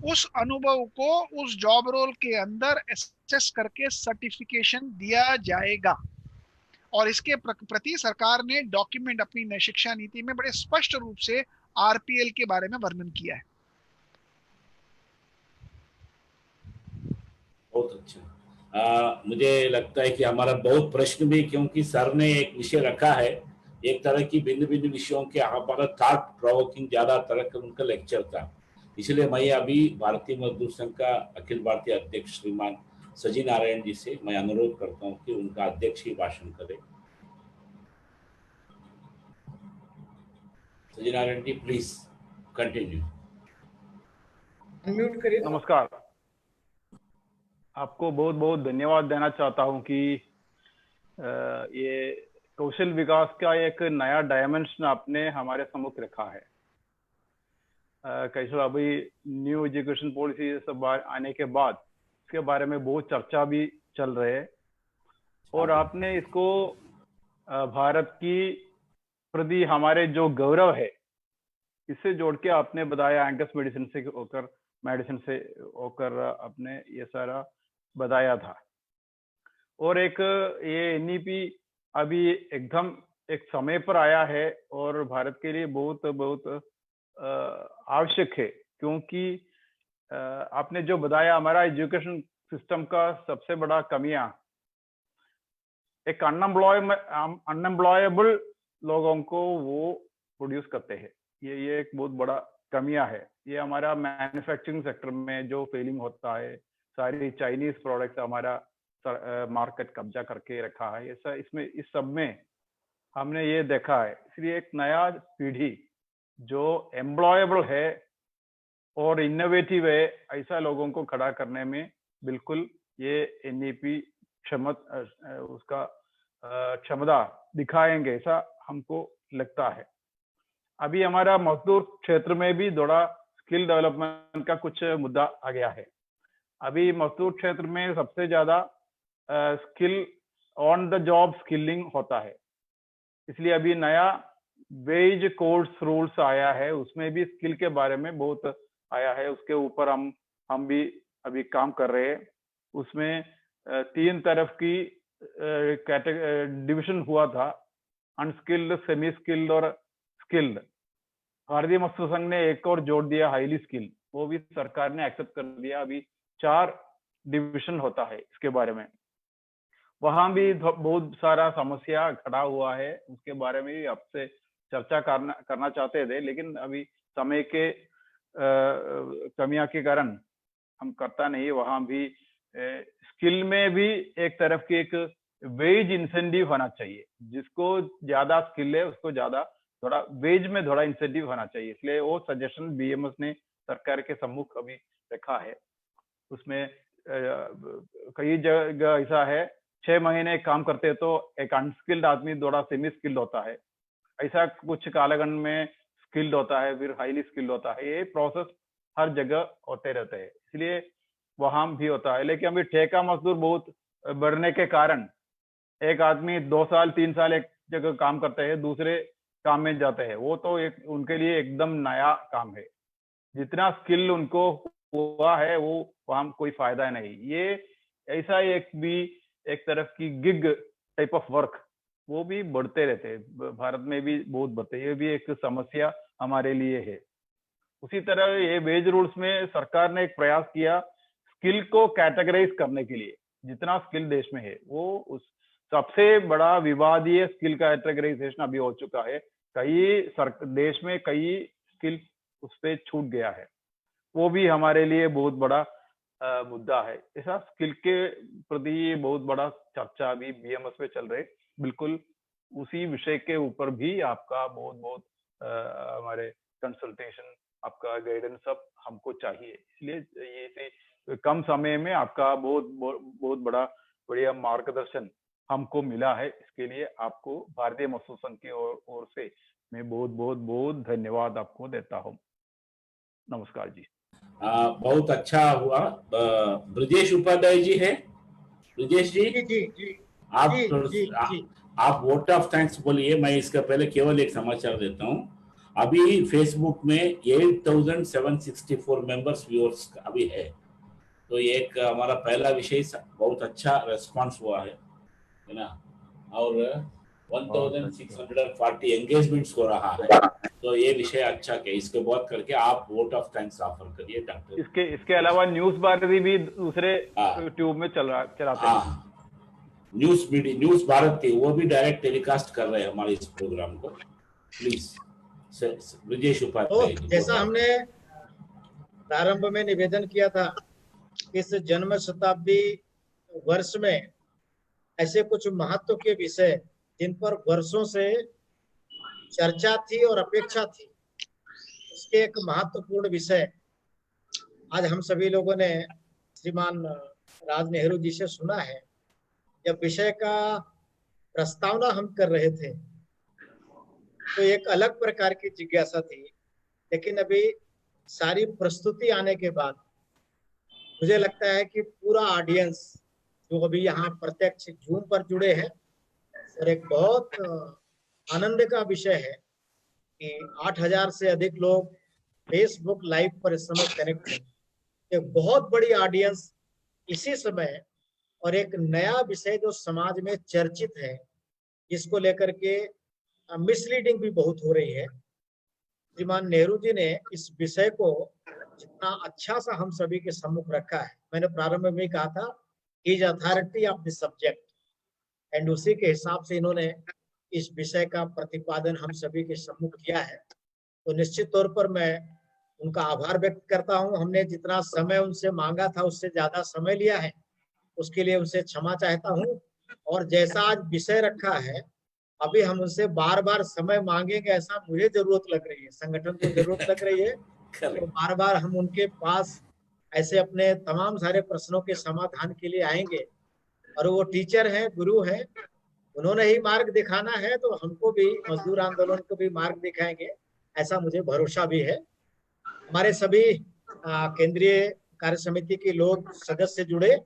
उस अनुभव को उस जॉब रोल के अंदर एसेस करके सर्टिफिकेशन दिया जाएगा। और इसके प्रति सरकार ने डॉक्यूमेंट अपनी शिक्षा नीति में बड़े स्पष्ट रूप से RPL के बारे में वर्णन किया है। बहुत अच्छा। मुझे लगता है कि हमारा बहुत प्रश्न भी, क्योंकि सर ने एक विषय रखा है, एक तरह की भिन्न भिन्न विषयों के हमारा थॉट प्रोवोकिंग ज्यादा तरह का उनका लेक्चर था। इसलिए मैं अभी भारतीय मजदूर संघ का अखिल भारतीय अध्यक्ष श्रीमान सजी नारायण जी से मैं अनुरोध करता हूं कि उनका अध्यक्ष ही भाषण करे। सजी Narayan ji please continue. Unmute करिए। नमस्कार, आपको बहुत बहुत धन्यवाद देना चाहता हूं कि ये कौशल विकास का एक नया डायमेंशन आपने हमारे सम्मुख रखा है। कैसे अभी न्यू एजुकेशन पॉलिसी सब आने के बाद इसके बारे में बहुत चर्चा भी चल रही है, और आपने इसको भारत की प्रति हमारे जो गौरव है इससे जोड़ के आपने बताया। एंगस मेडिसिन से होकर आपने ये सारा बताया था। और एक ये एनईपी अभी एकदम एक समय पर आया है और भारत के लिए बहुत बहुत आवश्यक है, क्योंकि आपने जो बताया हमारा एजुकेशन सिस्टम का सबसे बड़ा कमियां एक अनएम्प्लॉयबल लोगों को वो प्रोड्यूस करते हैं। ये एक बहुत बड़ा कमियां है। ये हमारा मैन्युफैक्चरिंग सेक्टर में जो फेलिंग होता है, सारी चाइनीज प्रोडक्ट्स हमारा मार्केट कब्जा करके रखा है, ऐसा इसमें इस सब में हमने ये देखा है। इसलिए एक नया पीढ़ी जो एम्प्लॉयबल है और इनोवेटिव है, ऐसा लोगों को खड़ा करने में बिल्कुल ये एनईपी उसका क्षमता दिखाएंगे, ऐसा हमको लगता है। अभी हमारा मजदूर क्षेत्र में भी थोड़ा स्किल डेवलपमेंट का कुछ मुद्दा आ गया है। अभी मजदूर क्षेत्र में सबसे ज्यादा skill on the job skilling होता है, इसलिए अभी नया वेज कोर्स रूल्स आया है, उसमें भी स्किल के बारे में बहुत आया है। उसके ऊपर हम भी अभी काम कर रहे हैं। उसमें 3 तरफ की डिविजन हुआ था, अनस्किल्ड, सेमी स्किल्ड और स्किल्ड। भारतीय मजदूर संघ ने एक और जोड़ दिया, हाईली स्किल्ड, वो भी सरकार ने एक्सेप्ट कर दिया। अभी 4 डिविजन होता है इसके बारे में। वहां भी बहुत सारा समस्या खड़ा हुआ है, उसके बारे में भी आपसे चर्चा करना चाहते थे, लेकिन अभी समय के कमियां के कारण हम करता नहीं। वहां भी स्किल में भी एक तरफ की एक वेज इंसेंटिव होना चाहिए, जिसको ज्यादा स्किल है उसको ज्यादा थोड़ा वेज में थोड़ा इंसेंटिव होना चाहिए। इसलिए वो सजेशन बीएमएस ने सरकार के सम्मुख अभी रखा है। उसमें कई जगह ऐसा है, 6 महीने काम करते तो एक अनस्किल्ड आदमी थोड़ा सेमी स्किल्ड होता है, ऐसा कुछ कालखंड में स्किल्ड होता है, फिर हाईली स्किल्ड होता है। ये प्रोसेस हर जगह होते रहते हैं, इसलिए वहां भी होता है। लेकिन अभी ठेका मजदूर बहुत बढ़ने के कारण एक आदमी 2 साल 3 साल एक जगह काम करते हैं, दूसरे काम में जाते हैं, वो तो एक उनके लिए एकदम नया काम है। जितना स्किल उनको हुआ है वो वहां कोई फायदा नहीं। ये ऐसा एक तरफ की गिग टाइप ऑफ वर्क वो भी बढ़ते रहते हैं, भारत में भी बहुत बढ़ते हैं। ये भी एक समस्या हमारे लिए है। उसी तरह ये वेज रूल्स में सरकार ने एक प्रयास किया स्किल को कैटेगराइज करने के लिए। जितना स्किल देश में है वो उस सबसे बड़ा विवादीय स्किल कैटेगराइजेशन अभी हो चुका है। देश में कई स्किल उस पर छूट गया है, वो भी हमारे लिए बहुत बड़ा मुद्दा है। ऐसा स्किल के प्रति बहुत बड़ा चर्चा अभी बीएमएस में चल रहे। बिल्कुल उसी विषय के ऊपर भी आपका बहुत बहुत हमारे कंसल्टेशन, आपका गाइडेंस सब हमको चाहिए। इसलिए ये कम समय में आपका बहुत बढ़िया मार्गदर्शन हमको मिला है। इसके लिए आपको भारतीय मजदूर संघ की ओर से मैं बहुत धन्यवाद आपको देता हूँ। नमस्कार जी। बहुत अच्छा हुआ। ब्रजेश उपाध्याय जी है। ब्रजेश जी, आप वोट ऑफ थैंक्स बोलिए। मैं इसका पहले केवल एक समाचार देता हूँ। अभी फेसबुक में 8764 मेंबर्स व्यूअर्स अभी है, तो एक हमारा पहला विषय बहुत अच्छा रेस्पॉन्स हुआ है ना, और 1640 एंगेजमेंट्स हो रहा है, तो ये विषय अच्छा है। इसके बाद करके आप वोट ऑफ थैंक्स ऑफर करिए डॉक्टर। इसके अलावा न्यूज भारती भी दूसरे ट्यूब में चलाते हैं। न्यूज भारती वो भी डायरेक्ट टेलीकास्ट कर रहे हैं हमारे इस प्रोग्राम को। प्लीज ब्रजेश उपाध्याय। तो जैसा हमने प्रारंभ में निवेदन किया था, इस जन्म शताब्दी वर्ष में ऐसे कुछ महत्व के विषय जिन पर वर्षों से चर्चा थी और अपेक्षा थी, उसके एक महत्वपूर्ण विषय आज हम सभी लोगों ने श्रीमान राज नेहरू जी से सुना है, जब विषय का प्रस्तावना हम कर रहे थे तो एक अलग प्रकार की जिज्ञासा थी, लेकिन अभी सारी प्रस्तुति आने के बाद मुझे लगता है कि पूरा ऑडियंस जो अभी यहाँ प्रत्यक्ष जूम पर जुड़े हैं, और एक बहुत आनंद का विषय है कि 8000 से अधिक लोग फेसबुक लाइव पर इस समय कनेक्ट हैं। एक बहुत बड़ी ऑडियंस इसी समय, और एक नया विषय जो समाज में चर्चित है, जिसको लेकर के मिसलीडिंग भी बहुत हो रही है। श्रीमान नेहरू जी ने इस विषय को जितना अच्छा सा हम सभी के सम्मुख रखा है, मैंने प्रारंभ में कहा था is authority of the subject, and उसी के हिसाब से इन्होंने इस विषय का प्रतिपादन हम सभी के सम्मुख किया है। तो निश्चित तौर पर मैं उनका आभार व्यक्त करता हूं। हमने जितना समय उनसे मांगा था उससे ज्यादा समय लिया है, उसके लिए उनसे क्षमा चाहता हूं। और जैसा आज विषय रखा है, अभी हम उनसे बार बार समय मांगेंगे ऐसा मुझे जरूरत लग रही है, संगठन को जरूरत लग रही है। तो बार बार हम उनके पास ऐसे अपने तमाम सारे प्रश्नों के समाधान के लिए आएंगे। और वो टीचर हैं, गुरु हैं, उन्होंने ही मार्ग दिखाना है, तो हमको भी, मजदूर आंदोलन को भी मार्ग दिखाएंगे, ऐसा मुझे भरोसा भी है। हमारे सभी केंद्रीय कार्य समिति के लोग सदस्य जुड़े,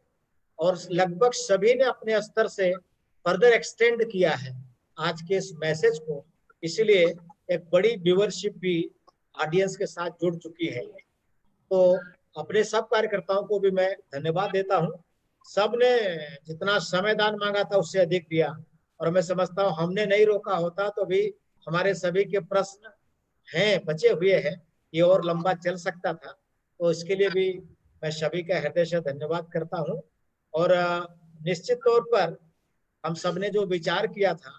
और लगभग सभी ने अपने स्तर से फर्दर एक्सटेंड किया है आज के इस मैसेज को, इसीलिए एक बड़ी व्यूअरशिप भी ऑडियंस के साथ जुड़ चुकी है। तो अपने सब कार्यकर्ताओं को भी मैं धन्यवाद देता हूं। सब ने जितना समय दान मांगा था उससे अधिक दिया, और मैं समझता हूं हमने नहीं रोका होता तो भी हमारे सभी के प्रश्न हैं, बचे हुए हैं, ये और लंबा चल सकता था। तो इसके लिए भी मैं सभी का हृदय से धन्यवाद करता हूं। और निश्चित तौर पर हम सब ने जो विचार किया था,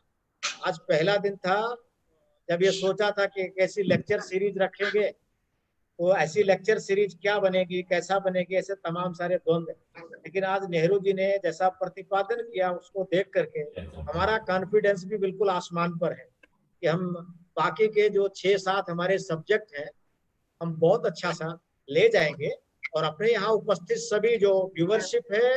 आज पहला दिन था जब ये सोचा था कि कैसी लेक्चर सीरीज रखेंगे, तो ऐसी लेक्चर सीरीज क्या बनेगी, कैसा बनेगी, ऐसे तमाम सारे द्वंद्व। लेकिन आज नेहरू जी ने जैसा प्रतिपादन किया उसको देख करके हमारा कॉन्फिडेंस भी बिल्कुल आसमान पर है कि हम बाकी के जो 6-7 हमारे सब्जेक्ट हैं हम बहुत अच्छा सा ले जाएंगे। और अपने यहाँ उपस्थित सभी जो व्यूअरशिप है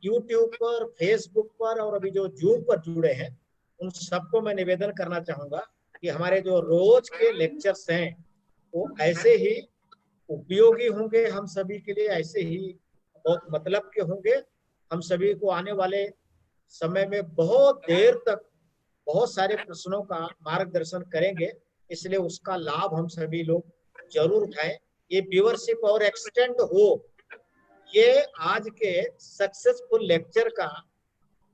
यूट्यूब पर, फेसबुक पर, और अभी जो जूम पर जुड़े हैं, उन सबको मैं निवेदन करना चाहूंगा कि हमारे जो रोज के लेक्चर्स हैं वो ऐसे ही उपयोगी होंगे हम सभी के लिए, ऐसे ही बहुत मतलब के होंगे। हम सभी को आने वाले समय में बहुत देर तक बहुत सारे प्रश्नों का मार्गदर्शन करेंगे, इसलिए उसका लाभ हम सभी लोग जरूर उठाएं। ये व्यूअरशिप और एक्सटेंड हो, ये आज के सक्सेसफुल लेक्चर का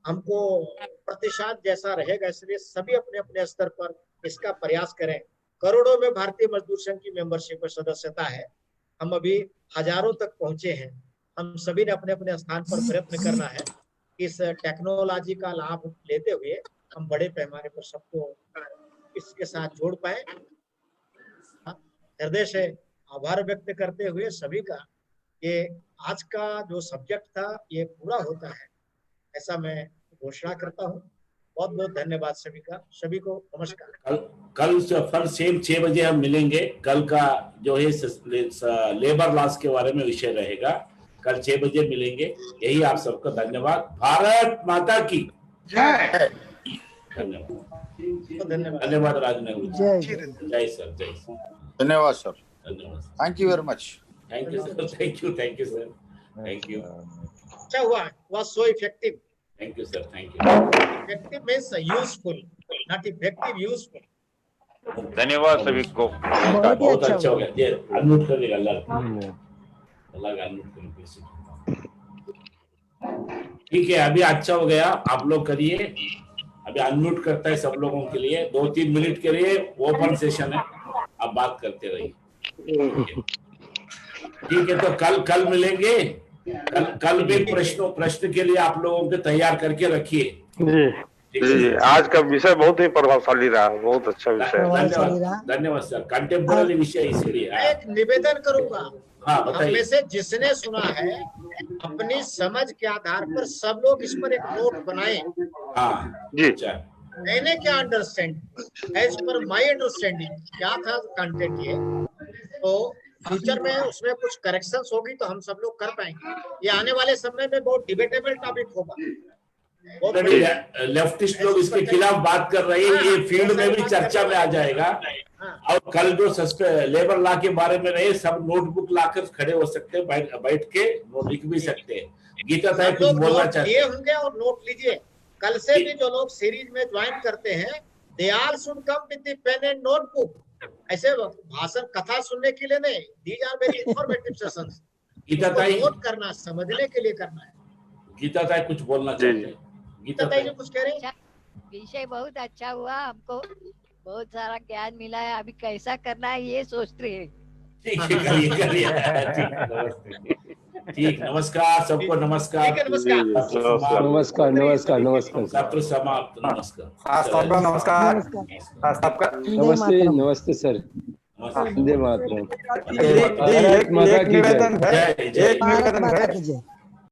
हमको प्रतिशत जैसा रहेगा, इसलिए सभी अपने अपने स्तर पर इसका प्रयास करें। करोड़ों में भारतीय मजदूर संघ की मेंबरशिप और सदस्यता है, हम अभी हजारों तक पहुंचे हैं। हम सभी ने अपने अपने स्थान पर प्रयत्न करना है, इस टेक्नोलॉजी का लाभ लेते हुए हम बड़े पैमाने पर सबको इसके साथ जोड़ पाए। हृदय से आभार व्यक्त करते हुए सभी का, ये आज का जो सब्जेक्ट था ये पूरा होता है ऐसा मैं घोषणा करता हूँ। बहुत बहुत धन्यवाद सभी का, सभी को नमस्कार। कल सेम 6 बजे हम मिलेंगे। कल का जो है लेबर लॉस के बारे में विषय रहेगा, कल 6 बजे मिलेंगे। यही आप सबका धन्यवाद। भारत माता की जय। धन्यवाद राजनगर। जय जय सर, जय सर। धन्यवाद सर, धन्यवाद। Thank you very much. Thank you sir, thank you sir, thank you. अच्छा हुआ, was so effective. Thank you sir, thank you. Effective means useful, not effective, useful. धन्यवाद सभी को। बहुत अच्छा हो गया। अनम्यूट कर देगा अल्लाह का अनम्यूट करो। ठीक है, अभी अच्छा हो गया। आप लोग करिए, अभी अनम्यूट करता है सब लोगों के लिए। 2-3 मिनट के लिए ओपन सेशन है, आप बात करते रहिए। ठीक है, तो कल मिलेंगे। कल भी प्रश्न के लिए आप लोगों को तैयार करके रखिए। जी, आज का विषय बहुत ही प्रभावशाली रहा, बहुत अच्छा विषय। धन्यवाद सर। कंटेम्पोररी विषय इसलिए मैं एक निवेदन करूंगा। हाँ, हम बताइए। में से जिसने सुना है अपनी समझ के आधार पर सब लोग इस पर एक नोट बनाए। हाँ जी, मैंने क्या understand, as per my understanding क्या था कंटेंट ये, तो फ्यूचर में उसमें कुछ करेक्शंस होगी तो हम सब लोग कर पाएंगे। ये आने वाले समय में बहुत डिबेटेबल टॉपिक होगा। लेफ्टिस्ट लोग इसके खिलाफ बात कर रहे हैं, ये फील्ड में भी चर्चा में आ जाएगा। और कल जो लेबर लॉ के बारे में रहे, सब नोटबुक लाकर खड़े हो सकते हैं, बैठ के नोट लिख भी सकते हैं। गीता साहब कुछ बोलना चाहते हैं? होंगे और नोट लीजिए। कल से भी जो लोग सीरीज में ज्वाइन करते हैं, they all should come with the pen and notebook. ऐसे भाषण कथा सुनने के लिए नहीं, these are very informative sessions. Geeta Tai note करना, समझने के लिए करना है। गीता ताई कुछ बोलना चाहते हैं? गीता ताई जो कुछ कह रही है। विषय बहुत अच्छा हुआ, हमको बहुत सारा ज्ञान मिला है। अभी कैसा करना है ये सोच रहे हैं। ठीक है, करिए। ठीक, नमस्कार सबको, नमस्कार। नमस्कार नमस्कार नमस्कार। सत्र समाप्त। नमस्कार सबका नमस्कार। सबका नमस्ते नमस्ते सर। वंदे मातरम। भारत माता की जय। भारत माता की जय।